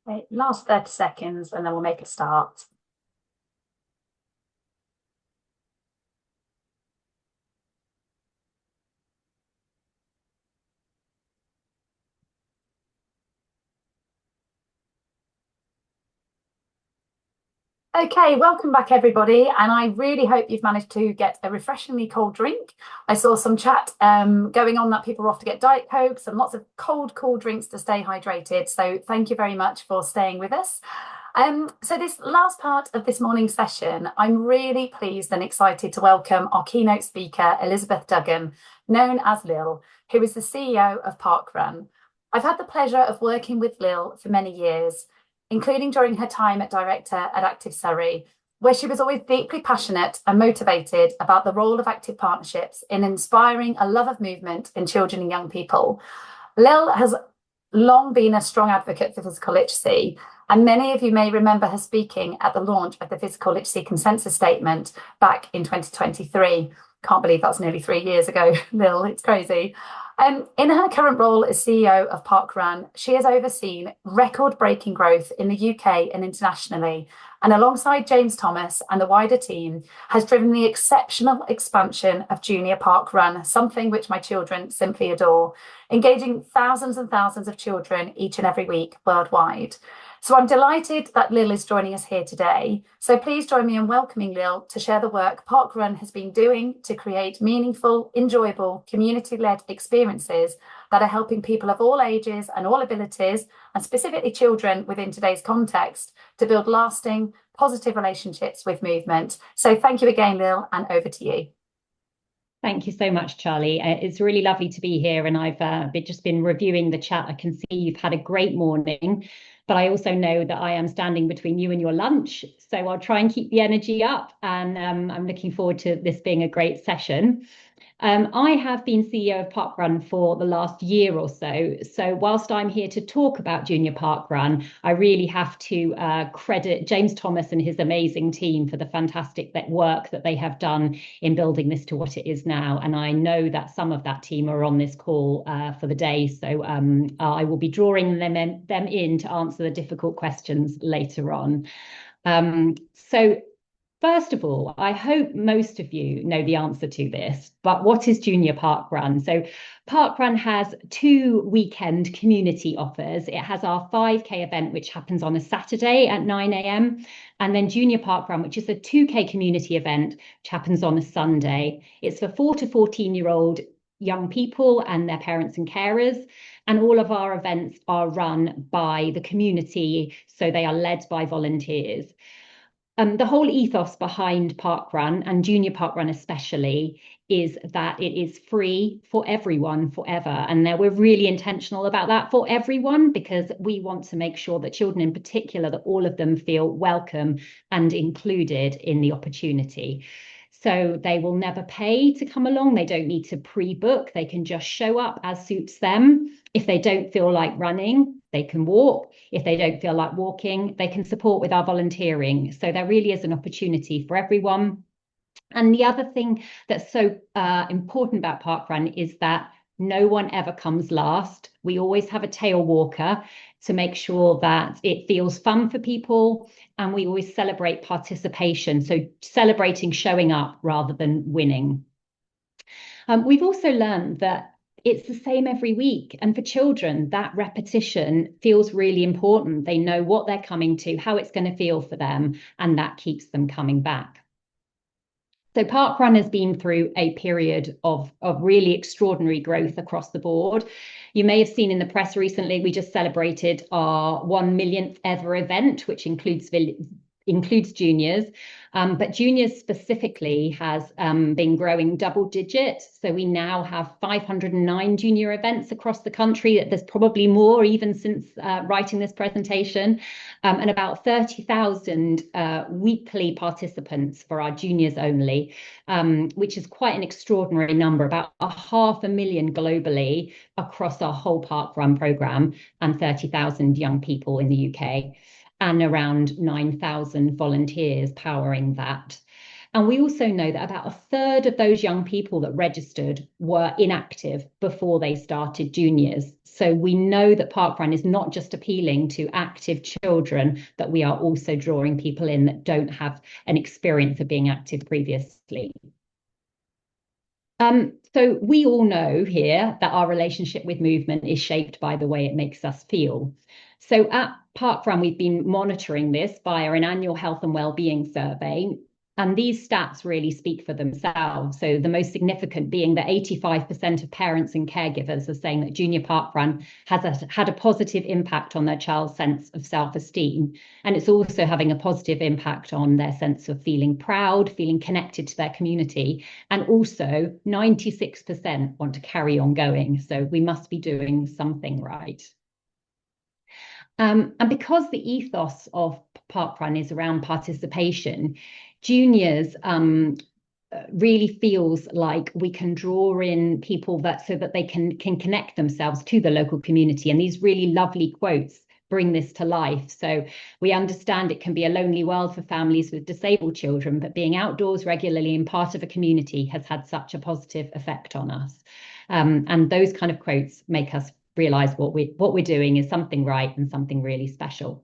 Right, last 30 seconds, and then we'll make a start. Okay, welcome back everybody, and I really hope you've managed to get a refreshingly cold drink. I saw some chat going on that people were off to get Diet Cokes and lots of cool drinks to stay hydrated. So thank you very much for staying with us. So this last part of this morning's session, I'm really pleased and excited to welcome our keynote speaker, Elizabeth Duggan, known as Lil, who is the CEO of Parkrun. I've had the pleasure of working with Lil for many years, including during her time at director at Active Surrey, where she was always deeply passionate and motivated about the role of active partnerships in inspiring a love of movement in children and young people. Lil has long been a strong advocate for physical literacy, and many of you may remember her speaking at the launch of the Physical Literacy Consensus Statement back in 2023. Can't believe that's nearly 3 years ago, Lil, it's crazy. In her current role as CEO of Parkrun, she has overseen record-breaking growth in the UK and internationally, and alongside James Thomas and the wider team, has driven the exceptional expansion of Junior Parkrun, something which my children simply adore, engaging thousands and thousands of children each and every week worldwide. So I'm delighted that Lil is joining us here today. So please join me in welcoming Lil to share the work Parkrun has been doing to create meaningful, enjoyable, community-led experiences that are helping people of all ages and all abilities, and specifically children within today's context, to build lasting, positive relationships with movement. So thank you again, Lil, and over to you. Thank you so much, Charlie. It's really lovely to be here, and I've just been reviewing the chat. I can see you've had a great morning, but I also know that I am standing between you and your lunch, so I'll try and keep the energy up, and I'm looking forward to this being a great session. I have been CEO of Parkrun for the last year or so. So whilst I'm here to talk about Junior Parkrun, I really have to credit James Thomas and his amazing team for the fantastic work that they have done in building this to what it is now. And I know that some of that team are on this call for the day. So I will be drawing them in to answer the difficult questions later on. So first of all, I hope most of you know the answer to this, but what is Junior Parkrun? So Parkrun has 2 weekend community offers. It has our 5K event, which happens on a Saturday at 9 a.m. And then Junior Parkrun, which is a 2K community event, which happens on a Sunday. It's for 4 to 14-year-old young people and their parents and carers. And all of our events are run by the community, so they are led by volunteers. The whole ethos behind Parkrun, and Junior Parkrun especially, is that it is free for everyone forever. And we're really intentional about that, for everyone, because we want to make sure that children in particular, that all of them feel welcome and included in the opportunity. So they will never pay to come along. They don't need to pre-book. They can just show up as suits them. If they don't feel like running, they can walk. If they don't feel like walking, they can support with our volunteering. So there really is an opportunity for everyone. And the other thing that's so important about Parkrun is that no one ever comes last. We always have a tail walker to make sure that it feels fun for people. And we always celebrate participation. So celebrating showing up rather than winning. We've also learned that it's the same every week. And for children, that repetition feels really important. They know what they're coming to, how it's going to feel for them, and that keeps them coming back. So Parkrun has been through a period of really extraordinary growth across the board. You may have seen in the press recently, we just celebrated our 1 millionth ever event, which includes juniors. But juniors specifically has been growing double digits. So we now have 509 junior events across the country. There's probably more even since writing this presentation, and about 30,000 weekly participants for our juniors only, which is quite an extraordinary number, about 500,000 globally across our whole Parkrun programme, and 30,000 young people in the UK. And around 9,000 volunteers powering that. And we also know that about a third of those young people that registered were inactive before they started juniors. So we know that Parkrun is not just appealing to active children, that we are also drawing people in that don't have an experience of being active previously. So we all know here that our relationship with movement is shaped by the way it makes us feel. So at Parkrun, we've been monitoring this via an annual health and wellbeing survey, and these stats really speak for themselves. So the most significant being that 85% of parents and caregivers are saying that Junior Parkrun has had a positive impact on their child's sense of self-esteem, and it's also having a positive impact on their sense of feeling proud, feeling connected to their community, and also 96% want to carry on going. So we must be doing something right. And because the ethos of Parkrun is around participation, juniors really feels like we can draw in people so that they can connect themselves to the local community. And these really lovely quotes bring this to life. So we understand it can be a lonely world for families with disabled children, but being outdoors regularly and part of a community has had such a positive effect on us. And those kind of quotes make us realize what we're doing is something right and something really special.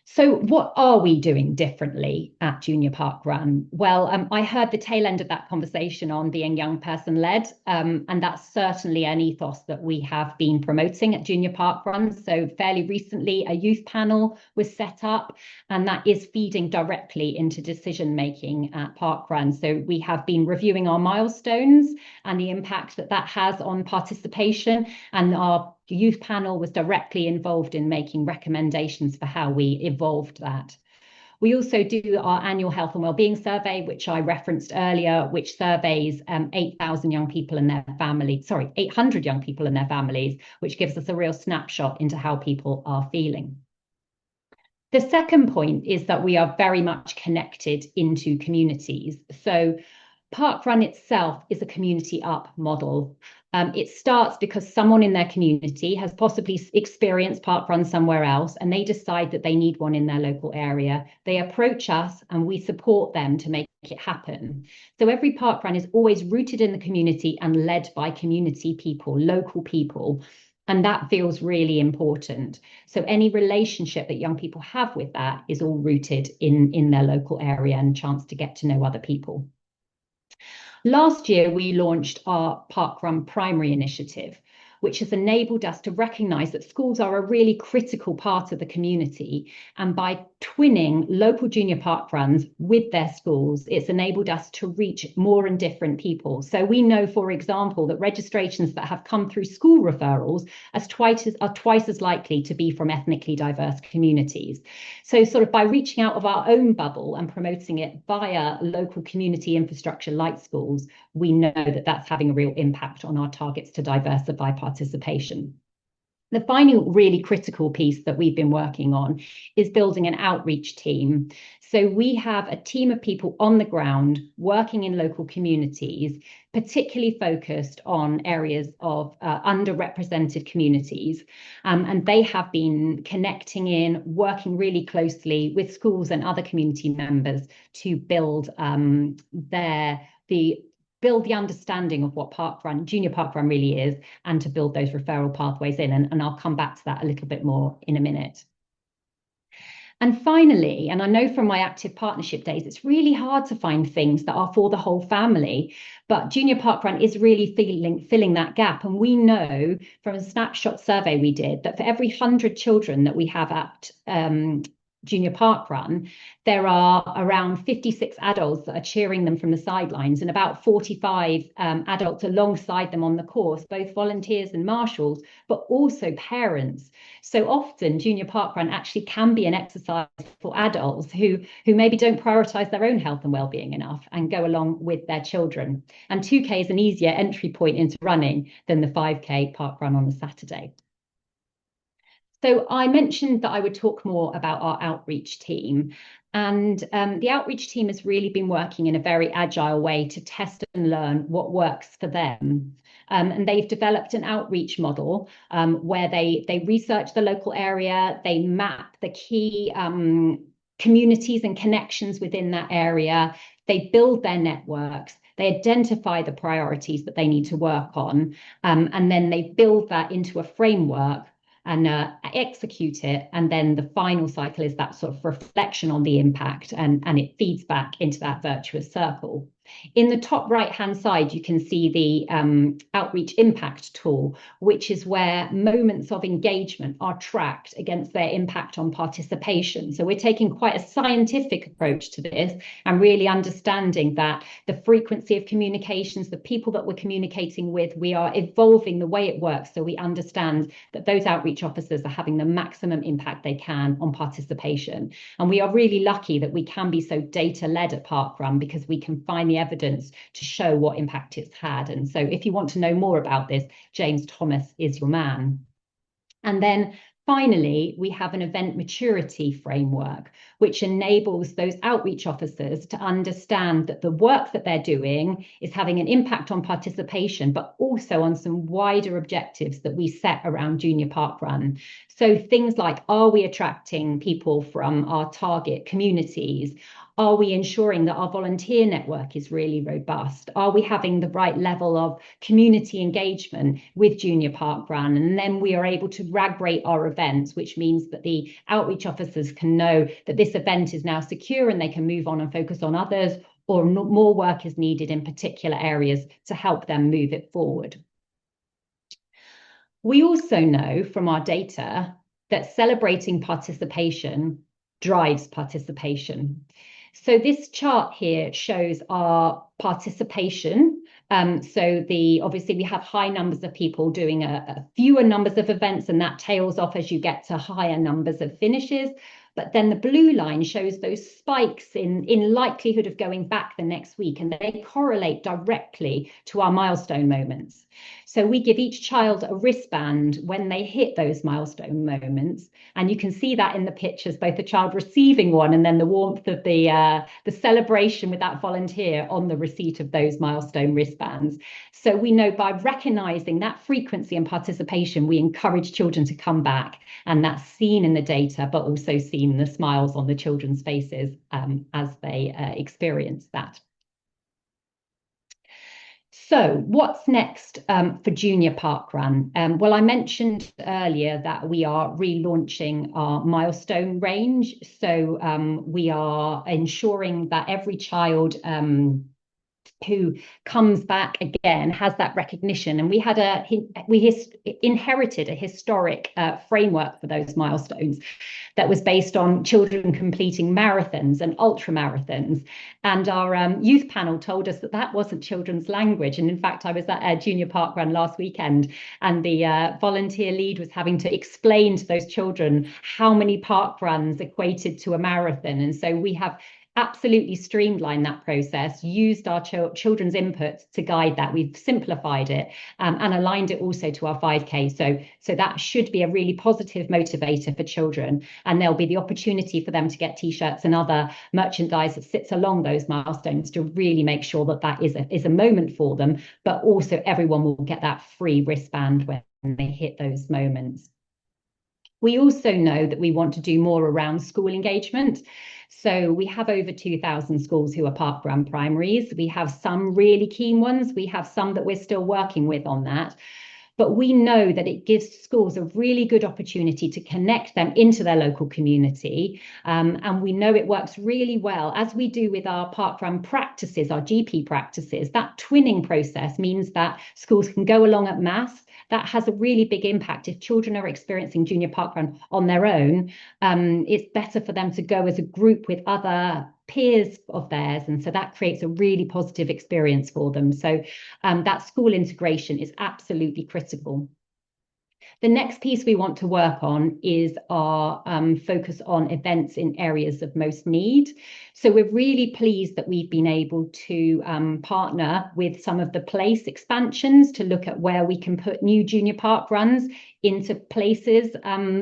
So what are we doing differently at Junior Parkrun? Well, I heard the tail end of that conversation on being young person led, and that's certainly an ethos that we have been promoting at Junior Parkrun. So fairly recently, a youth panel was set up, and that is feeding directly into decision making at Parkrun. So we have been reviewing our milestones and the impact that that has on participation, and our youth panel was directly involved in making recommendations for how we evolved that. We also do our annual health and wellbeing survey, which I referenced earlier, which surveys 8,000 young people and their families, 800 young people and their families, which gives us a real snapshot into how people are feeling. The second point is that we are very much connected into communities. So Parkrun itself is a community up model. It starts because someone in their community has possibly experienced Parkrun somewhere else and they decide that they need one in their local area. They approach us and we support them to make it happen. So every Parkrun is always rooted in the community and led by community people, local people. And that feels really important. So any relationship that young people have with that is all rooted in their local area and a chance to get to know other people. Last year, we launched our Parkrun Primary Initiative, which has enabled us to recognise that schools are a really critical part of the community. And by twinning local junior parkruns with their schools, it's enabled us to reach more and different people. So we know, for example, that registrations that have come through school referrals are twice as likely to be from ethnically diverse communities. So sort of by reaching out of our own bubble and promoting it via local community infrastructure like schools, we know that that's having a real impact on our targets to diversify participation. The final really critical piece that we've been working on is building an outreach team. So we have a team of people on the ground working in local communities, particularly focused on areas of underrepresented communities. And they have been connecting in, working really closely with schools and other community members to build build the understanding of what parkrun, junior parkrun really is, and to build those referral pathways in. And I'll come back to that a little bit more in a minute. And finally, and I know from my active partnership days, it's really hard to find things that are for the whole family, but junior parkrun is really filling that gap. And we know from a snapshot survey we did that for every 100 children that we have at junior parkrun, there are around 56 adults that are cheering them from the sidelines and about 45 adults alongside them on the course, both volunteers and marshals, but also parents. So often junior parkrun actually can be an exercise for adults who maybe don't prioritise their own health and well-being enough and go along with their children. And 2K is an easier entry point into running than the 5K parkrun on a Saturday. So I mentioned that I would talk more about our outreach team, and the outreach team has really been working in a very agile way to test and learn what works for them. And they've developed an outreach model where they research the local area, they map the key communities and connections within that area, they build their networks, they identify the priorities that they need to work on, and then they build that into a framework and execute it. And then the final cycle is that sort of reflection on the impact, and it feeds back into that virtuous circle. In the top right-hand side, you can see the outreach impact tool, which is where moments of engagement are tracked against their impact on participation. So we're taking quite a scientific approach to this and really understanding that the frequency of communications, the people that we're communicating with, we are evolving the way it works so we understand that those outreach officers are having the maximum impact they can on participation. And we are really lucky that we can be so data-led at Parkrun because we can find the evidence to show what impact it's had. And so if you want to know more about this, James Thomas is your man. And then finally, we have an event maturity framework, which enables those outreach officers to understand that the work that they're doing is having an impact on participation, but also on some wider objectives that we set around junior parkrun. So things like, are we attracting people from our target communities? Are we ensuring that our volunteer network is really robust? Are we having the right level of community engagement with junior parkrun? And then we are able to rag rate our events, which means that the outreach officers can know that this event is now secure and they can move on and focus on others, or more work is needed in particular areas to help them move it forward. We also know from our data that celebrating participation drives participation. So this chart here shows our participation. So obviously we have high numbers of people doing a fewer numbers of events, and that tails off as you get to higher numbers of finishes. But then the blue line shows those spikes in likelihood of going back the next week, and they correlate directly to our milestone moments. So we give each child a wristband when they hit those milestone moments, and you can see that in the pictures, both the child receiving one and then the warmth of the celebration with that volunteer on the receipt of those milestone wristbands. So we know by recognizing that frequency and participation, we encourage children to come back, and that's seen in the data, but also seen in the smiles on the children's faces as they experience that. So what's next for junior parkrun? Well, I mentioned earlier that we are relaunching our milestone range. So we are ensuring that every child who comes back again has that recognition, and we inherited a historic framework for those milestones that was based on children completing marathons and ultra marathons, and our youth panel told us that that wasn't children's language. And in fact, I was at junior parkrun last weekend, and the volunteer lead was having to explain to those children how many parkruns equated to a marathon. And so we have absolutely streamlined that process, used our children's input to guide that. We've simplified it and aligned it also to our 5K. So that should be a really positive motivator for children. And there'll be the opportunity for them to get T-shirts and other merchandise that sits along those milestones to really make sure that that is a moment for them, but also everyone will get that free wristband when they hit those moments. We also know that we want to do more around school engagement. So we have over 2,000 schools who are parkrun primaries. We have some really keen ones. We have some that we're still working with on that. But we know that it gives schools a really good opportunity to connect them into their local community. And we know it works really well, as we do with our parkrun practices, our GP practices. That twinning process means that schools can go along at mass. That has a really big impact. If children are experiencing junior parkrun on their own, it's better for them to go as a group with other peers of theirs, and so that creates a really positive experience for them. So that school integration is absolutely critical. The next piece we want to work on is our focus on events in areas of most need. So we're really pleased that we've been able to partner with some of the place expansions to look at where we can put new junior park runs into places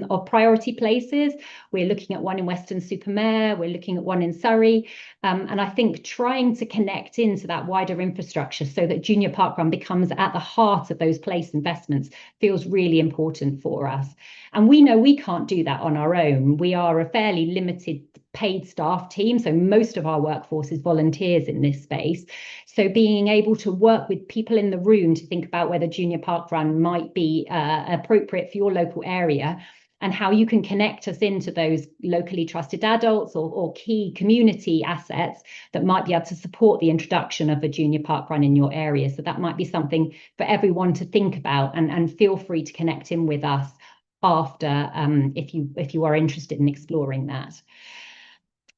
or priority places. We're looking at one in Weston-super-Mare, we're looking at one in Surrey, and I think trying to connect into that wider infrastructure so that junior parkrun becomes at the heart of those place investments feels really important for us. And we know we can't do that on our own. We are a fairly limited paid staff team, so most of our workforce is volunteers in this space. So being able to work with people in the room to think about whether junior parkrun might be appropriate for your local area, and how you can connect us into those locally trusted adults or key community assets that might be able to support the introduction of a junior parkrun in your area. So that might be something for everyone to think about, and feel free to connect in with us after if you are interested in exploring that.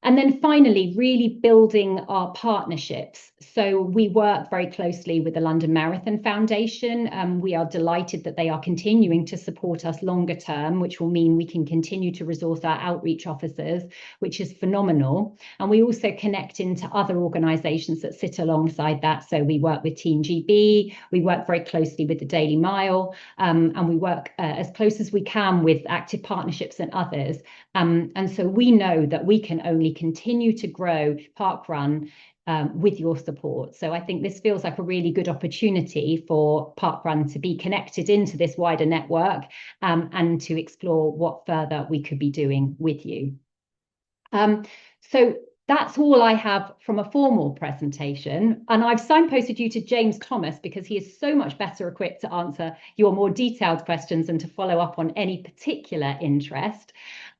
And then finally, really building our partnerships. So we work very closely with the London Marathon Foundation. We are delighted that they are continuing to support us longer term, which will mean we can continue to resource our outreach officers, which is phenomenal. And we also connect into other organisations that sit alongside that. So we work with Team GB, we work very closely with the Daily Mile, and we work as close as we can with Active Partnerships and others. And so we know that we can only continue to grow parkrun with your support. So I think this feels like a really good opportunity for parkrun to be connected into this wider network and to explore what further we could be doing with you. So that's all I have from a formal presentation. And I've signposted you to James Thomas because he is so much better equipped to answer your more detailed questions and to follow up on any particular interest.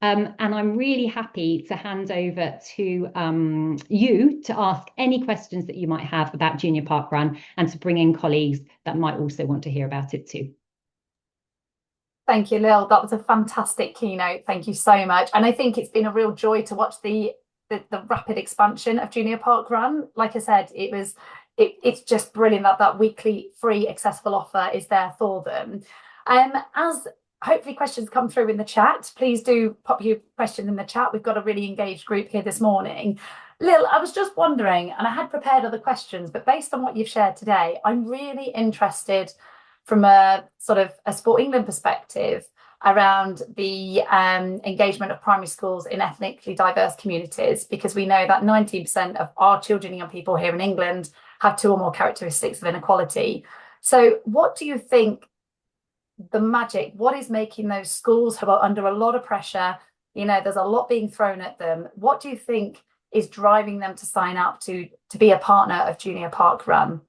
And I'm really happy to hand over to you to ask any questions that you might have about junior parkrun, and to bring in colleagues that might also want to hear about it too. Thank you, Lil. That was a fantastic keynote. Thank you so much. And I think it's been a real joy to watch the rapid expansion of junior parkrun. Like I said, it's just brilliant that weekly free accessible offer is there for them. As hopefully questions come through in the chat, please do pop your question in the chat. We've got a really engaged group here this morning. Lil, I was just wondering, and I had prepared other questions, but based on what you've shared today, I'm really interested from a sort of a Sport England perspective around the engagement of primary schools in ethnically diverse communities, because we know that 19% of our children and young people here in England have 2 or more characteristics of inequality. So what do you think the magic, what is making those schools who are under a lot of pressure, you know, there's a lot being thrown at them, what do you think is driving them to sign up to be a partner of junior parkrun?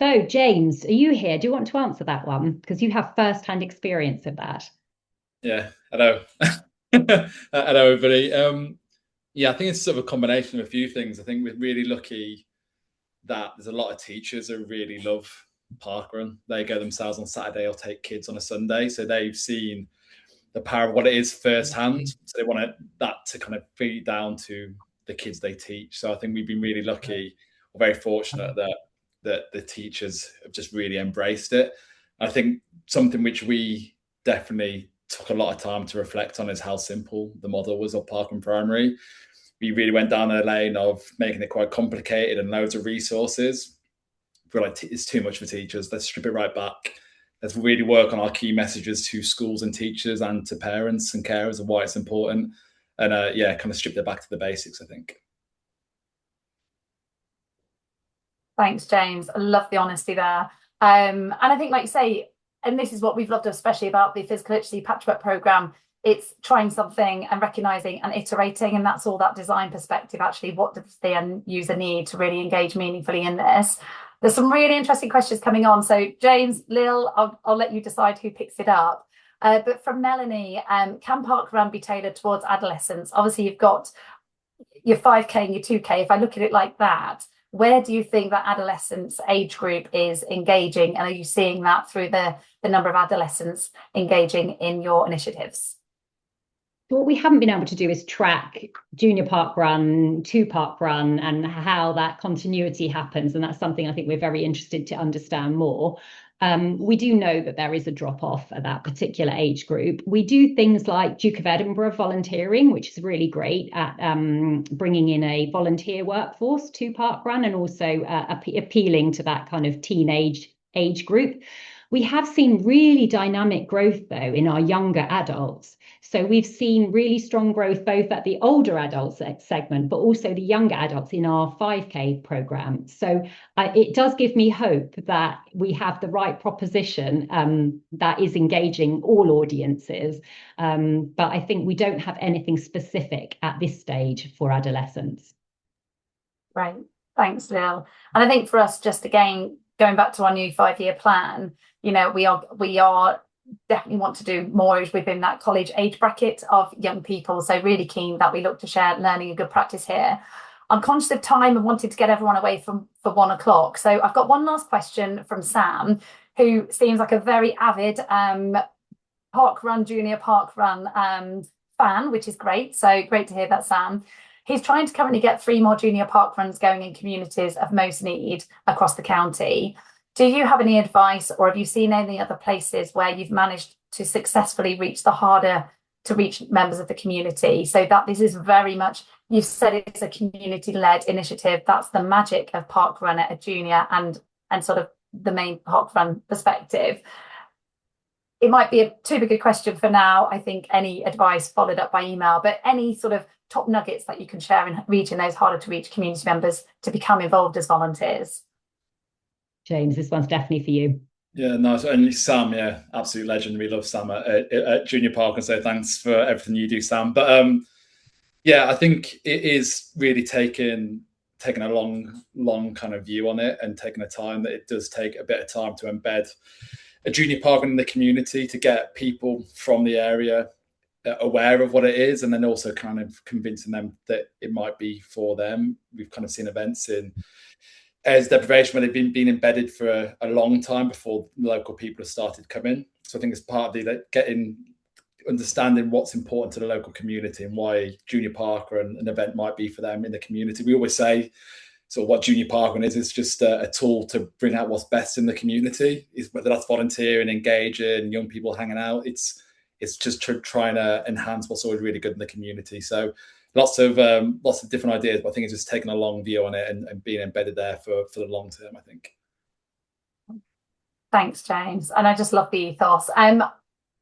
So James, are you here? Do you want to answer that one? Because you have first-hand experience of that. Yeah, hello. Hello, everybody. Yeah, I think it's sort of a combination of a few things. I think we're really lucky that there's a lot of teachers who really love parkrun. They go themselves on Saturday or take kids on a Sunday, so they've seen the power of what it is firsthand. So they want that to kind of feed down to the kids they teach. So I think we've been really lucky, or very fortunate that the teachers have just really embraced it. I think something which we definitely took a lot of time to reflect on is how simple the model was of parkrun primary. we really went down a lane of making it quite complicated and loads of resources. I feel like it's too much for teachers. Let's strip it right back. Let's really work on our key messages to schools and teachers and to parents and carers of why it's important. And kind of strip it back to the basics, I think. Thanks, James. I love the honesty there. And I think, like you say, and this is what we've loved especially about the physical literacy patchwork programme, it's trying something and recognising and iterating, and that's all that design perspective. Actually, what does the end user need to really engage meaningfully in this? There's some really interesting questions coming on. So James, Lil, I'll let you decide who picks it up. But from Melanie, can parkrun be tailored towards adolescents? Obviously, you've got your 5K and your 2K. If I look at it like that, where do you think that adolescents age group is engaging? And are you seeing that through the number of adolescents engaging in your initiatives? What we haven't been able to do is track junior parkrun, 2 parkrun, and how that continuity happens. And that's something I think we're very interested to understand more. We do know that there is a drop-off at that particular age group. We do things like Duke of Edinburgh volunteering, which is really great at bringing in a volunteer workforce to parkrun and also appealing to that kind of teenage age group. We have seen really dynamic growth, though, in our younger adults. So we've seen really strong growth both at the older adults segment, but also the younger adults in our 5K programme. So it does give me hope that we have the right proposition that is engaging all audiences. But I think we don't have anything specific at this stage for adolescents. Right. Thanks, Lil. And I think for us, just again, going back to our new 5-year plan, you know, we are definitely want to do more within that college age bracket of young people. So really keen that we look to share learning and good practice here. I'm conscious of time and wanted to get everyone away for 1 o'clock. So I've got one last question from Sam, who seems like a very avid parkrun, junior parkrun fan, which is great. So great to hear that, Sam. He's trying to currently get 3 more junior parkruns going in communities of most need across the county. Do you have any advice, or have you seen any other places where you've managed to successfully reach the harder to reach members of the community? So that this is very much, you've said it's a community-led initiative. That's the magic of parkrun at a junior and sort of the main parkrun perspective. It might be a too big a question for now. I think any advice followed up by email, but any sort of top nuggets that you can share in reaching those harder to reach community members to become involved as volunteers? James, this one's definitely for you. Yeah, nice. And Sam, yeah, absolute legend. We love Sam at Junior Park, and so thanks for everything you do, Sam. But yeah, I think it is really taking a long kind of view on it, and taking a time that it does take a bit of time to embed a junior park in the community, to get people from the area aware of what it is, and then also kind of convincing them that it might be for them. We've kind of seen events in areas of deprivation where they've been embedded for a long time before local people have started coming. So I think it's part of the understanding what's important to the local community and why junior park or an event might be for them in the community. We always say, so what junior parkrun is just a tool to bring out what's best in the community, is whether that's volunteering, engaging, young people hanging out. It's just trying to enhance what's always really good in the community. So lots of different ideas, but I think it's just taking a long view on it and being embedded there for the long term, I think. Thanks, James. And I just love the ethos. I'm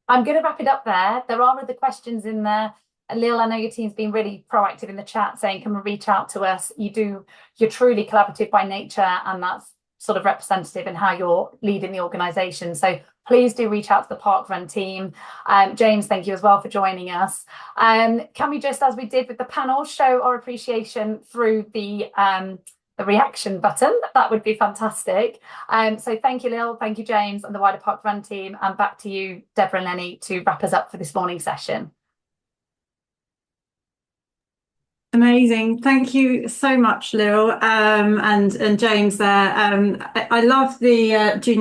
going to wrap it up there. There are other questions in there. Lil, I know your team's been really proactive in the chat saying, can we reach out to us? You're truly collaborative by nature, and that's sort of representative in how you're leading the organisation. So please do reach out to the parkrun team. James, thank you as well for joining us. Can we just, as we did with the panel, show our appreciation through the reaction button? That would be fantastic. So thank you, Lil, thank you, James, and the wider parkrun team. And back to you, Deborah and Lenny, to wrap us up for this morning's session. Amazing. Thank you so much, Lil, and James there. I love the junior